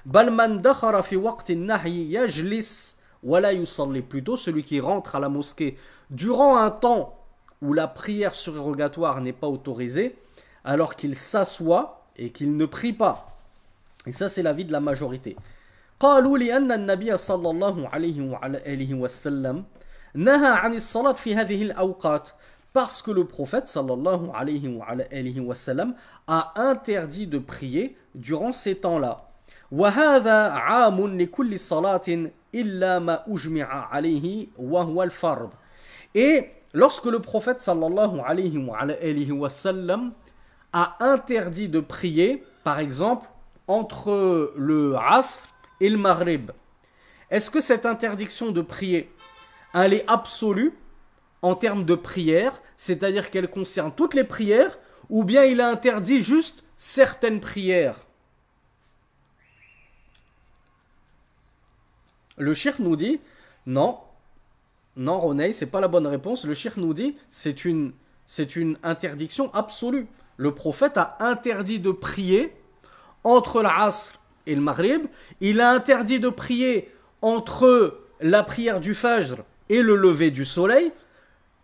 Bal man dakhara fi waqti an-nahy yajlis wa la yusalli, plutôt celui qui rentre à la mosquée durant un temps où la prière surérogatoire n'est pas autorisée, alors qu'il s'assoit et qu'il ne prie pas. Et ça c'est l'avis de la majorité. قالوا لأن النبي صلى الله عليه وعلى آله وسلم نهى عن الصلاة في هذه الأوقات. Parce que le prophète sallallahu alayhi wa sallam a interdit de prier durant ces temps-là. وَهَذَا عَامٌ لِكُلِّ صَلَاةٍ إِلَّا مَا أُجْمِعَ عَلَيْهِ وَهُوَ الْفَرْض. Et lorsque le prophète sallallahu alayhi wa sallam a interdit de prier, par exemple, entre le asr et le maghrib, est-ce que cette interdiction de prier, elle est absolue en termes de prière, c'est-à-dire qu'elle concerne toutes les prières, ou bien il a interdit juste certaines prières? Le cheikh nous dit, non, Roney, c'est pas la bonne réponse. Le cheikh nous dit, c'est une c'est une interdiction absolue. Le prophète a interdit de prier entre l'Asr et le Maghrib. Il a interdit de prier entre la prière du Fajr et le lever du soleil.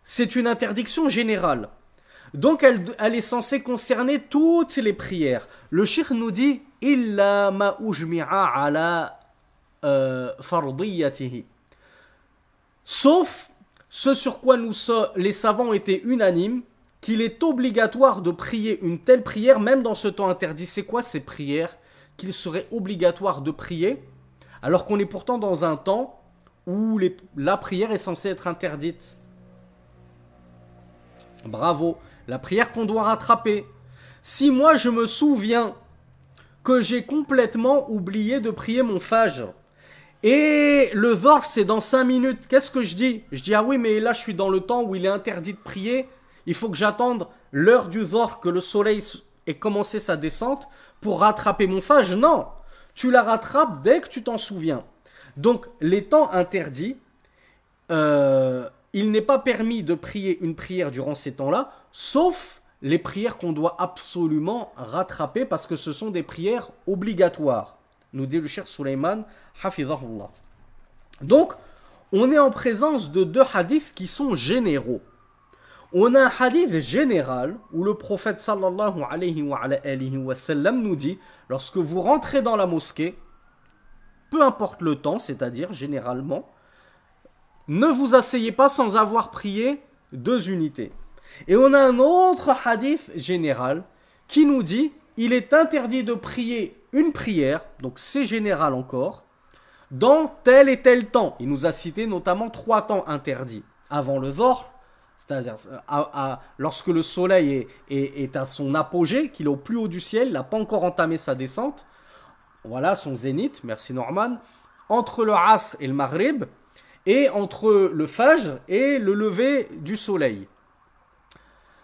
C'est une interdiction générale. Donc elle est censée concerner toutes les prières. Le cheikh nous dit illa ma ujmi'a ala fardiyatihi. Sauf ce sur quoi les savants étaient unanimes, qu'il est obligatoire de prier une telle prière, même dans ce temps interdit. C'est quoi ces prières qu'il serait obligatoire de prier, alors qu'on est pourtant dans un temps où la prière est censée être interdite? Bravo, la prière qu'on doit rattraper. Si moi je me souviens que j'ai complètement oublié de prier mon Fajr, et le Dhuhr c'est dans 5 minutes, qu'est-ce que je dis? Je dis ah oui mais là je suis dans le temps où il est interdit de prier, il faut que j'attende l'heure du Dhuhr, que le soleil ait commencé sa descente pour rattraper mon Fajr. Non, tu la rattrapes dès que tu t'en souviens. Donc les temps interdits, il n'est pas permis de prier une prière durant ces temps-là, sauf les prières qu'on doit absolument rattraper parce que ce sont des prières obligatoires. Nous dit le cheikh Sulayman, hafizahullah. Donc, on est en présence de deux hadiths qui sont généraux. On a un hadith général où le prophète sallallahu alayhi wa sallam nous dit, lorsque vous rentrez dans la mosquée, peu importe le temps, c'est-à-dire généralement, ne vous asseyez pas sans avoir prié 2 unités. Et on a un autre hadith général qui nous dit, il est interdit de prier une prière, donc c'est général encore, dans tel et tel temps. Il nous a cité notamment 3 temps interdits. Avant le Dhuhr, c'est-à-dire lorsque le soleil est à son apogée, qu'il est au plus haut du ciel, il n'a pas encore entamé sa descente. Voilà son zénith, merci Norman. Entre le Asr et le Maghrib, et entre le Fajr et le lever du soleil.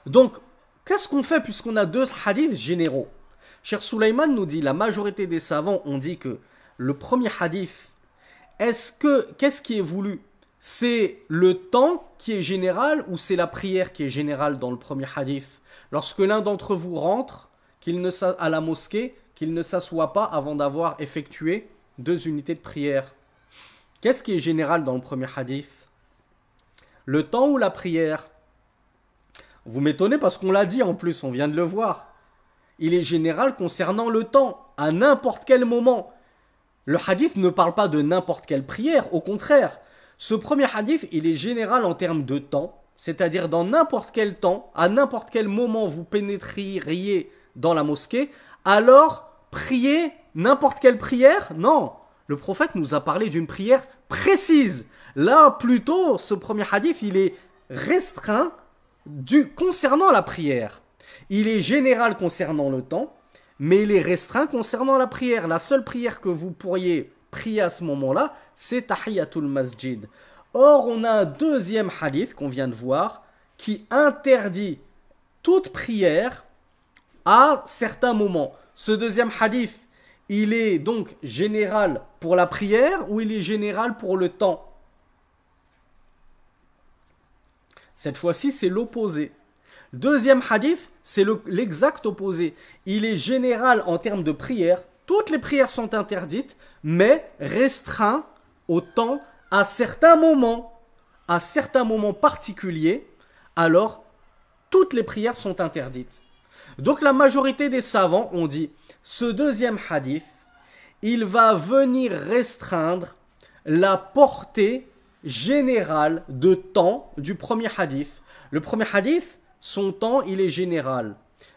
Donc, qu'est-ce qu'on fait puisqu'on a 2 hadiths généraux? Cheikh Sulayman nous dit, la majorité des savants ont dit que le premier hadith, qu'est-ce qui est voulu? C'est le temps qui est général ou c'est la prière qui est générale dans le premier hadith? Lorsque l'un d'entre vous rentre à la mosquée, qu'il ne s'assoit pas avant d'avoir effectué 2 unités de prière. Qu'est-ce qui est général dans le premier hadith? Le temps ou la prière? Vous m'étonnez parce qu'on l'a dit en plus, on vient de le voir. Il est général concernant le temps, à n'importe quel moment. Le hadith ne parle pas de n'importe quelle prière, au contraire. Ce premier hadith, il est général en termes de temps, c'est-à-dire dans n'importe quel temps, à n'importe quel moment vous pénétreriez dans la mosquée, alors priez n'importe quelle prière? Non, le prophète nous a parlé d'une prière précise. Là, plutôt, ce premier hadith, il est restreint concernant la prière. Il est général concernant le temps, mais il est restreint concernant la prière. La seule prière que vous pourriez prier à ce moment-là, c'est Tahiyatul Masjid. Or, on a un deuxième hadith qu'on vient de voir qui interdit toute prière à certains moments. Ce deuxième hadith, il est donc général pour la prière ou il est général pour le temps? Cette fois-ci, c'est l'opposé. Deuxième hadith, c'est l'exact opposé. Il est général en termes de prière. Toutes les prières sont interdites, mais restreint au temps à certains moments particuliers. Alors, toutes les prières sont interdites. Donc, la majorité des savants ont dit, ce deuxième hadith, il va venir restreindre la portée générale de temps du premier hadith. Le premier hadith, son temps, il est général.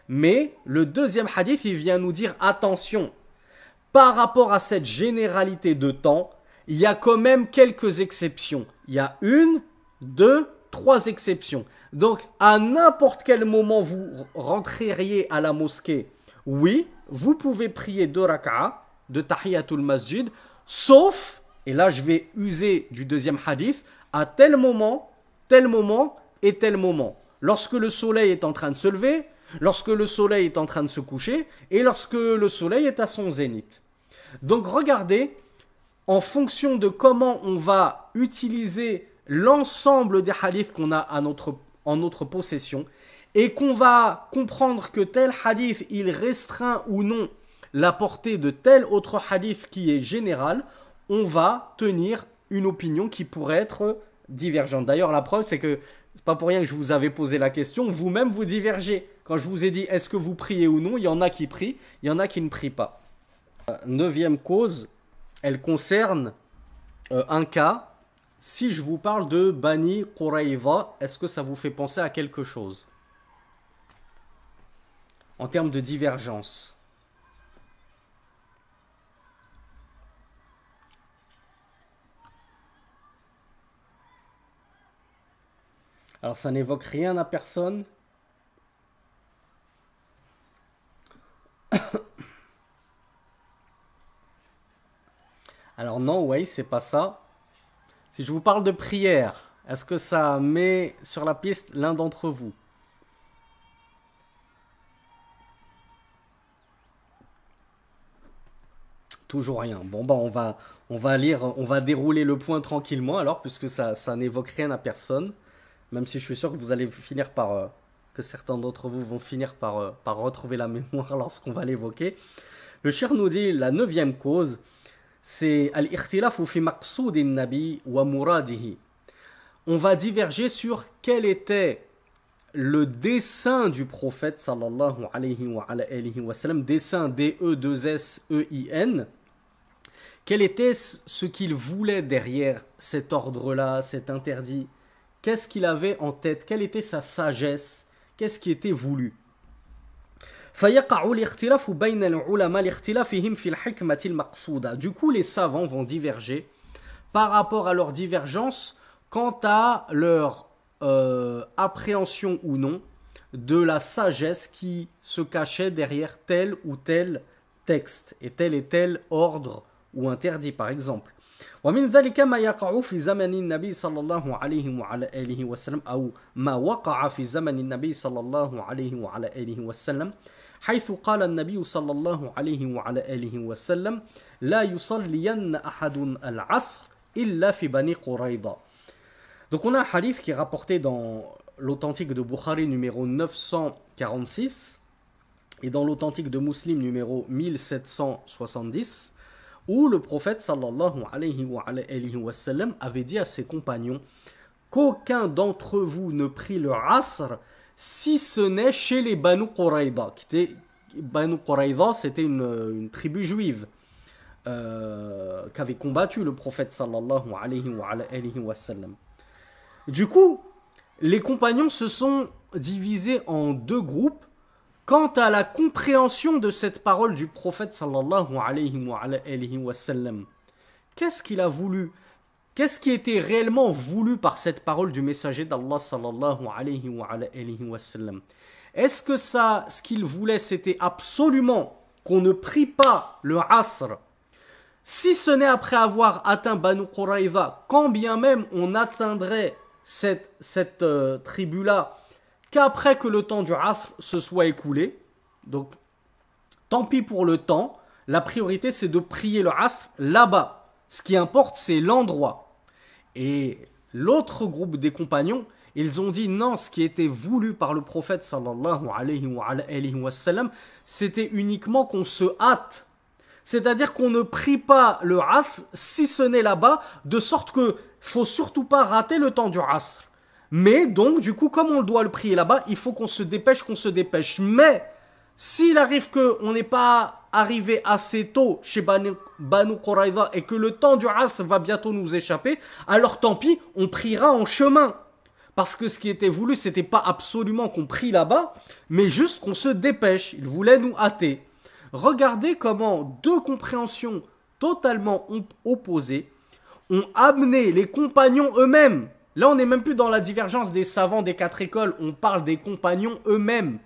Mais le deuxième hadith, il vient nous dire attention, par rapport à cette généralité de temps, il y a quand même quelques exceptions. Il y a 1, 2, 3 exceptions. Donc, à n'importe quel moment vous rentreriez à la mosquée, oui, vous pouvez prier 2 rak'a de Tahiyatul Masjid, sauf, et là je vais user du deuxième hadith, à tel moment et tel moment. Lorsque le soleil est en train de se lever, lorsque le soleil est en train de se coucher, et lorsque le soleil est à son zénith. Donc regardez, en fonction de comment on va utiliser l'ensemble des hadiths qu'on a en notre possession, et qu'on va comprendre que tel hadith, il restreint ou non la portée de tel autre hadith qui est général, on va tenir une opinion qui pourrait être divergente. D'ailleurs, la preuve, c'est que c'est pas pour rien que je vous avais posé la question, vous-même vous divergez. Quand je vous ai dit est-ce que vous priez ou non, il y en a qui prient, il y en a qui ne prient pas. Neuvième cause, elle concerne un cas. Si je vous parle de Bani Qurayza, est-ce que ça vous fait penser à quelque chose en termes de divergence? Alors ça n'évoque rien à personne. Alors non, ouais, c'est pas ça. Si je vous parle de prière, est-ce que ça met sur la piste l'un d'entre vous? Toujours rien. Bon, bah on va lire, on va dérouler le point tranquillement alors, puisque ça n'évoque rien à personne. Même si je suis sûr que vous allez finir par, que certains d'entre vous vont finir par retrouver la mémoire lorsqu'on va l'évoquer. Le cheikh nous dit la neuvième cause, c'est al-ikhtilafu fi maqsoudin nabi wa muradihi. On va diverger sur quel était le dessein du prophète sallallahu alayhi wa sallam, dessein D-E-2-S-E-I-N. Quel était ce qu'il voulait derrière cet ordre-là, cet interdit? Qu'est-ce qu'il avait en tête? Quelle était sa sagesse? Qu'est-ce qui était voulu? Du coup, les savants vont diverger par rapport à leur divergence quant à leur appréhension ou non de la sagesse qui se cachait derrière tel ou tel texte et tel ordre ou interdit, par exemple. ومن ذلك ما يقع في زمن النبي صلى الله عليه وعلى آله وسلم أو ما وقع في زمن النبي صلى الله عليه وعلى آله وسلم حيث قال النبي صلى الله عليه وعلى آله وسلم لا يصلين أحد العصر إلا في بني قريظة. Donc on a un hadith qui est rapporté dans l'authentique de Bukhari numéro 946 et dans l'authentique de Muslim numéro 1770 où le prophète sallallahu alayhi wa sallam avait dit à ses compagnons qu'aucun d'entre vous ne prie le asr si ce n'est chez les Banu Qurayza. Banu Qurayza, c'était une tribu juive qu'avait combattu le prophète sallallahu alayhi wa sallam. Du coup, les compagnons se sont divisés en deux groupes quant à la compréhension de cette parole du prophète sallallahu alayhi wa sallam. Qu'est-ce qu'il a voulu? Qu'est-ce qui était réellement voulu par cette parole du messager d'Allah sallallahu alayhi wa sallam? Est-ce que ce qu'il voulait, c'était absolument qu'on ne prie pas le asr, si ce n'est après avoir atteint Banu Qurayza, quand bien même on atteindrait cette tribu-là, qu'après que le temps du asr se soit écoulé? Donc, tant pis pour le temps, la priorité c'est de prier le asr là-bas. Ce qui importe, c'est l'endroit. Et l'autre groupe des compagnons, ils ont dit non, ce qui était voulu par le prophète sallallahu alayhi wa sallam, c'était uniquement qu'on se hâte. C'est-à-dire qu'on ne prie pas le asr si ce n'est là-bas, de sorte que faut surtout pas rater le temps du asr. Mais donc, du coup, comme on doit le prier là-bas, il faut qu'on se dépêche. Mais, s'il arrive qu'on n'est pas arrivé assez tôt chez Banu Qurayza et que le temps du asr va bientôt nous échapper, alors tant pis, on priera en chemin. Parce que ce qui était voulu, c'était pas absolument qu'on prie là-bas, mais juste qu'on se dépêche. Il voulait nous hâter. Regardez comment deux compréhensions totalement opposées ont amené les compagnons eux-mêmes. Là, on n'est même plus dans la divergence des savants des quatre écoles, on parle des compagnons eux-mêmes,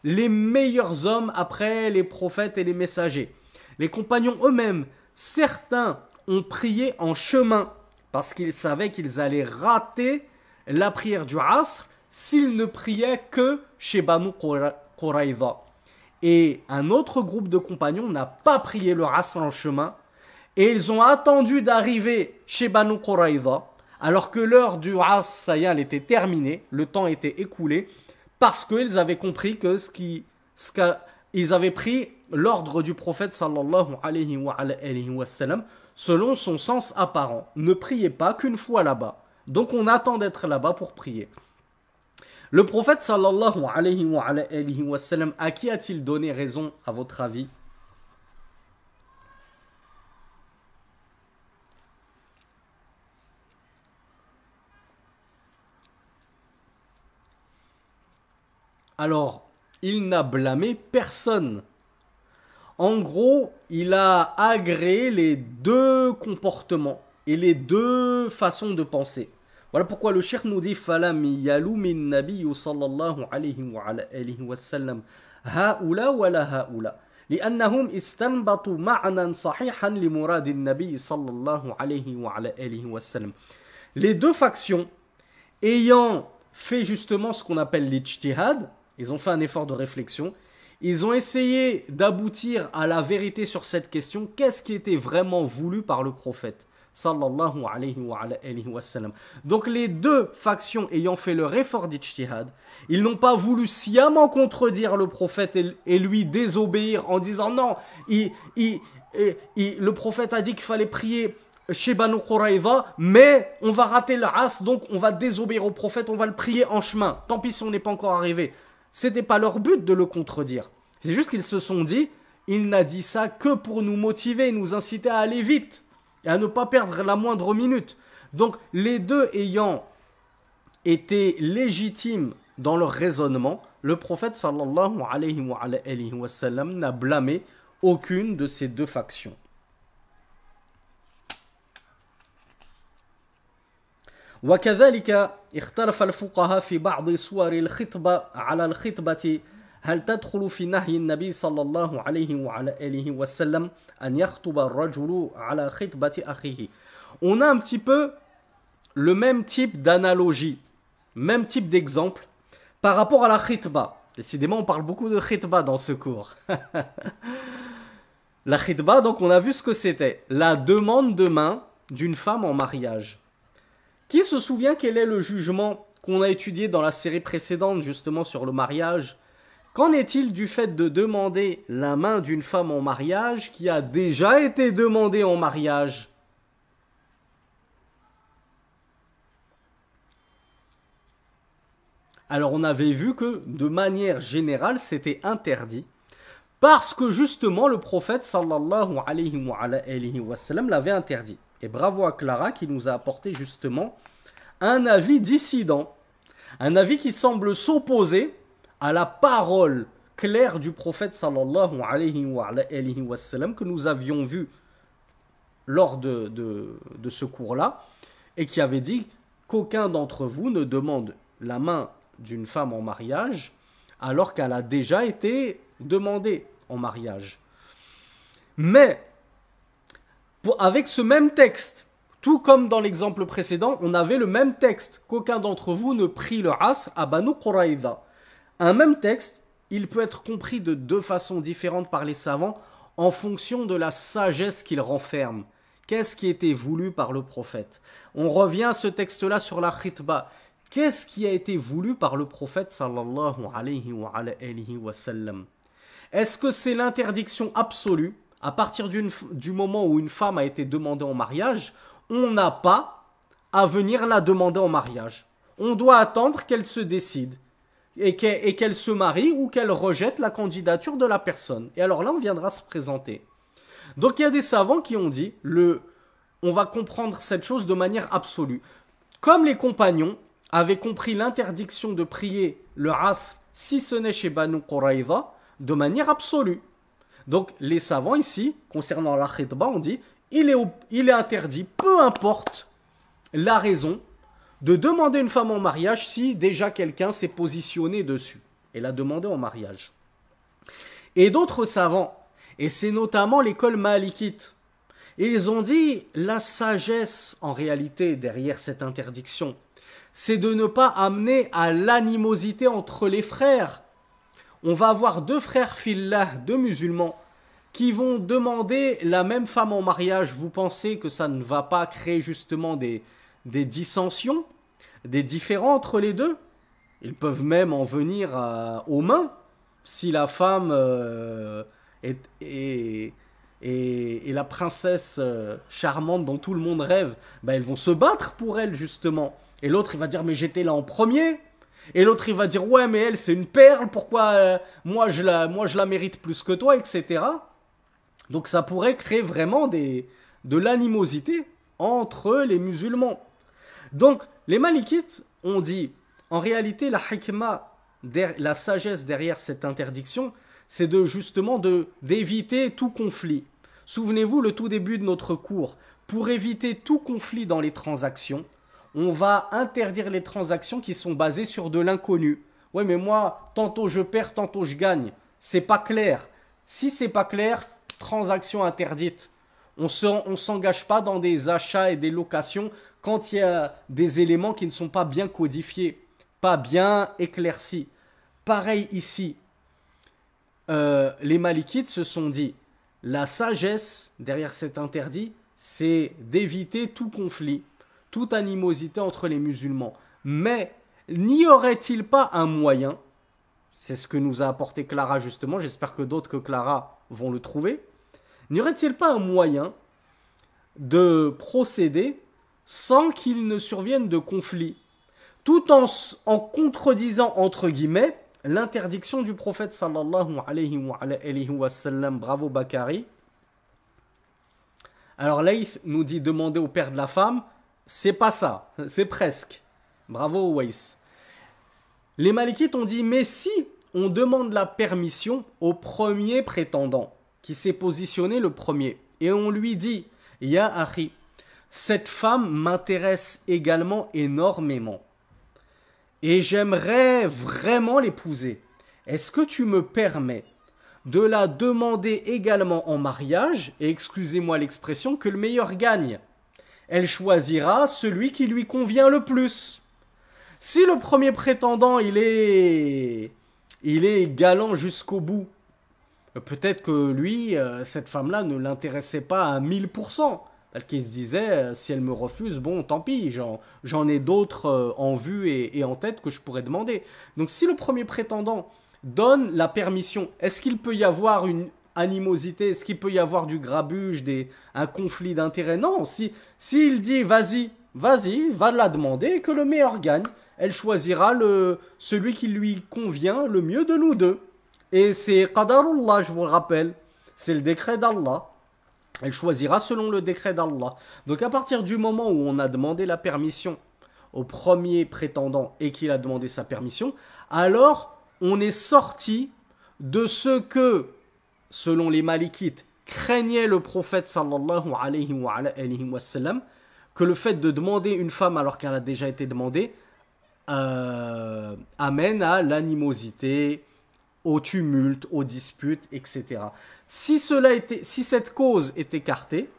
les meilleurs hommes après les prophètes et les messagers. Les compagnons eux-mêmes, certains ont prié en chemin parce qu'ils savaient qu'ils allaient rater la prière du asr s'ils ne priaient que chez Banu Qurayza. Et un autre groupe de compagnons n'a pas prié le asr en chemin et ils ont attendu d'arriver chez Banu Qurayza alors que l'heure du asr, ça y est, elle était terminée, le temps était écoulé, parce qu'ils avaient compris que ils avaient pris l'ordre du prophète sallallahu alayhi wa sallam selon son sens apparent. Ne priez pas qu'une fois là-bas. Donc on attend d'être là-bas pour prier. Le prophète sallallahu alayhi wa sallam, à qui a-t-il donné raison à votre avis? Alors, il n'a blâmé personne. En gros, il a agréé les deux comportements et les deux façons de penser. Voilà pourquoi le cheikh nous dit فَلَمْ يَلُومِ النَّبِيُّ صَلَّى اللَّهُ عَلَيْهِ وَسَلَّمَ هَؤُلَاء وَلَا هَؤُلَاء لأنهم استنبطوا معنى صحيحا لمراد النبي صلى الله عليه وسلم. Les deux factions ayant fait justement ce qu'on appelle l'ijtihad, ils ont fait un effort de réflexion, ils ont essayé d'aboutir à la vérité sur cette question, qu'est-ce qui était vraiment voulu par le prophète sallallahu alayhi wa sallam. Donc les deux factions ayant fait leur effort d'ijtihad, ils n'ont pas voulu sciemment contredire le prophète et lui désobéir en disant non, le prophète a dit qu'il fallait prier chez Banu Quraïza, mais on va rater le as, donc on va désobéir au prophète, on va le prier en chemin. Tant pis si on n'est pas encore arrivé. C'était pas leur but de le contredire. C'est juste qu'ils se sont dit, il n'a dit ça que pour nous motiver, nous inciter à aller vite et à ne pas perdre la moindre minute. Donc les deux ayant été légitimes dans leur raisonnement, le prophète sallallahu alayhi wa sallam n'a blâmé aucune de ces deux factions. وكذلك اختلف الفقهاء في بعض صور الخطبة على الخطبة هل تدخل في نهي النبي صلى الله عليه وسلم أن يخطب الرجل على خطبة أخيه. On a un petit peu le même type d'analogie, même type d'exemple par rapport à la khitba. Décidément, on parle beaucoup de khitba dans ce cours. La khitba, donc on a vu ce que c'était. La demande de main d'une femme en mariage. Qui se souvient quel est le jugement qu'on a étudié dans la série précédente justement sur le mariage? Qu'en est-il du fait de demander la main d'une femme en mariage qui a déjà été demandée en mariage? Alors on avait vu que de manière générale c'était interdit parce que justement le prophète sallallahu alayhi wa sallam l'avait interdit. Et bravo à Clara qui nous a apporté justement un avis dissident, un avis qui semble s'opposer à la parole claire du prophète sallallahu alayhi wa sallam que nous avions vu lors de ce cours-là et qui avait dit qu'aucun d'entre vous ne demande la main d'une femme en mariage alors qu'elle a déjà été demandée en mariage. Mais avec ce même texte, tout comme dans l'exemple précédent, on avait le même texte, qu'aucun d'entre vous ne prie le asr à Banu Quraïza. Un même texte, il peut être compris de deux façons différentes par les savants en fonction de la sagesse qu'il renferme. Qu'est-ce qui était voulu par le prophète? On revient à ce texte-là sur la khitba. Qu'est-ce qui a été voulu par le prophète sallallahu alayhi wa sallam? Est-ce que c'est l'interdiction absolue? À partir du moment où une femme a été demandée en mariage, on n'a pas à venir la demander en mariage. On doit attendre qu'elle se décide et qu'elle se marie ou qu'elle rejette la candidature de la personne. Et alors là, on viendra se présenter. Donc il y a des savants qui ont dit, on va comprendre cette chose de manière absolue. Comme les compagnons avaient compris l'interdiction de prier le asr, si ce n'est chez Banu Quraïza, de manière absolue. Donc les savants ici, concernant la khitba, on dit il est interdit, peu importe la raison, de demander une femme en mariage si déjà quelqu'un s'est positionné dessus et l'a demandé en mariage. Et d'autres savants, et c'est notamment l'école malikite, ils ont dit la sagesse en réalité derrière cette interdiction, c'est de ne pas amener à l'animosité entre les frères. On va avoir deux frères fillah, deux musulmans, qui vont demander la même femme en mariage. Vous pensez que ça ne va pas créer justement des dissensions, des différends entre les deux? Ils peuvent même en venir aux mains. Si la femme est la princesse charmante dont tout le monde rêve, bah, elles vont se battre pour elle, justement. Et l'autre, il va dire, mais j'étais là en premier. Et l'autre, il va dire, ouais, mais elle, c'est une perle, pourquoi moi, je la mérite plus que toi, etc. Donc ça pourrait créer vraiment de l'animosité entre les musulmans. Donc, les Malikites ont dit, en réalité, la hikmah, la sagesse derrière cette interdiction, c'est justement d'éviter tout conflit. Souvenez-vous, le tout début de notre cours, pour éviter tout conflit dans les transactions, on va interdire les transactions qui sont basées sur de l'inconnu. Ouais, mais moi, tantôt je perds, tantôt je gagne. C'est pas clair. Si c'est pas clair, transaction interdite. On s'engage pas dans des achats et des locations quand il y a des éléments qui ne sont pas bien codifiés, pas bien éclaircis. Pareil ici, les Malikites se sont dit, la sagesse derrière cet interdit, c'est d'éviter tout conflit, toute animosité entre les musulmans. Mais n'y aurait-il pas un moyen, c'est ce que nous a apporté Clara justement, j'espère que d'autres que Clara vont le trouver, n'y aurait-il pas un moyen de procéder sans qu'il ne survienne de conflit, tout en contredisant, entre guillemets, l'interdiction du prophète sallallahu alayhi wa sallam. Bravo Bakari. Alors Laïth nous dit demander au père de la femme, c'est pas ça, c'est presque. Bravo Weiss. Les Malikites ont dit, mais si on demande la permission au premier prétendant, qui s'est positionné le premier, et on lui dit, Ya Akhi, cette femme m'intéresse également énormément. Et j'aimerais vraiment l'épouser. Est-ce que tu me permets de la demander également en mariage, et excusez-moi l'expression, que le meilleur gagne? Elle choisira celui qui lui convient le plus. Si le premier prétendant, il est galant jusqu'au bout, peut-être que lui, cette femme-là ne l'intéressait pas à 1000%. Parce qu'il se disait, si elle me refuse, bon, tant pis, j'en ai d'autres en vue et en tête que je pourrais demander. Donc si le premier prétendant donne la permission, est-ce qu'il peut y avoir une animosité? Est-ce qu'il peut y avoir du grabuge, un conflit d'intérêts? Non, s'il dit, vas-y, va la demander et que le meilleur gagne, elle choisira celui qui lui convient le mieux de nous deux. Et c'est Qadarullah, je vous le rappelle, c'est le décret d'Allah. Elle choisira selon le décret d'Allah. Donc à partir du moment où on a demandé la permission au premier prétendant et qu'il a demandé sa permission, alors on est sorti de ce que, selon les Malikites, craignait le prophète sallallahu alayhi wa sallam, que le fait de demander une femme alors qu'elle a déjà été demandée amène à l'animosité, au tumulte, aux disputes, etc. Si cette cause est écartée,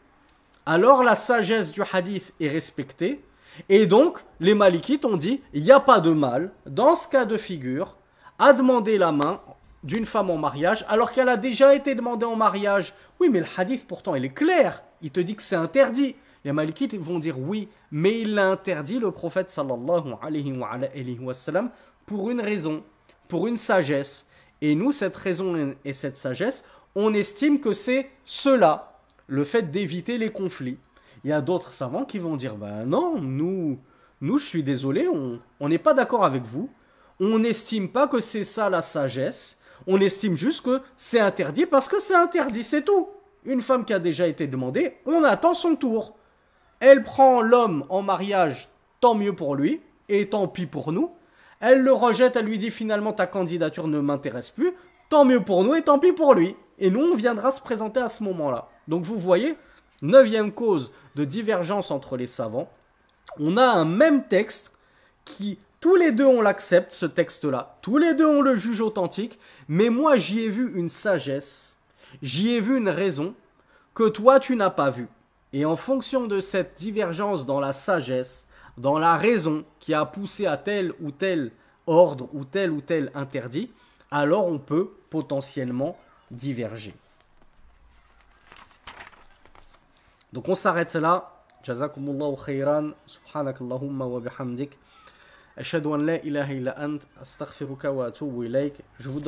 alors la sagesse du hadith est respectée, et donc les Malikites ont dit, il n'y a pas de mal, dans ce cas de figure, à demander la main d'une femme en mariage, alors qu'elle a déjà été demandée en mariage. Oui, mais le hadith pourtant, il est clair, il te dit que c'est interdit. Les Malikites vont dire oui, mais il l'a interdit, le prophète sallallahu alayhi wa sallam, pour une raison, pour une sagesse. Et nous, cette raison et cette sagesse, on estime que c'est cela, le fait d'éviter les conflits. Il y a d'autres savants qui vont dire, ben non, nous je suis désolé, on n'est pas d'accord avec vous. On n'estime pas que c'est ça la sagesse. On estime juste que c'est interdit parce que c'est interdit, c'est tout. Une femme qui a déjà été demandée, on attend son tour. Elle prend l'homme en mariage, tant mieux pour lui, et tant pis pour nous. Elle le rejette, elle lui dit finalement ta candidature ne m'intéresse plus, tant mieux pour nous et tant pis pour lui. Et nous, on viendra se présenter à ce moment-là. Donc vous voyez, 9e cause de divergence entre les savants. On a un même texte qui, tous les deux on l'accepte, ce texte-là. Tous les deux on le juge authentique. Mais moi, j'y ai vu une sagesse, j'y ai vu une raison que toi, tu n'as pas vue. Et en fonction de cette divergence dans la sagesse, dans la raison qui a poussé à tel ou tel ordre ou tel interdit, alors on peut potentiellement diverger. Donc on s'arrête là. Jazakumullahu khairan. Subhanakallahumma wa bihamdik. Ashhadu an la ilaha illa ant, astaghfiruka wa atubu ilayk. Je vous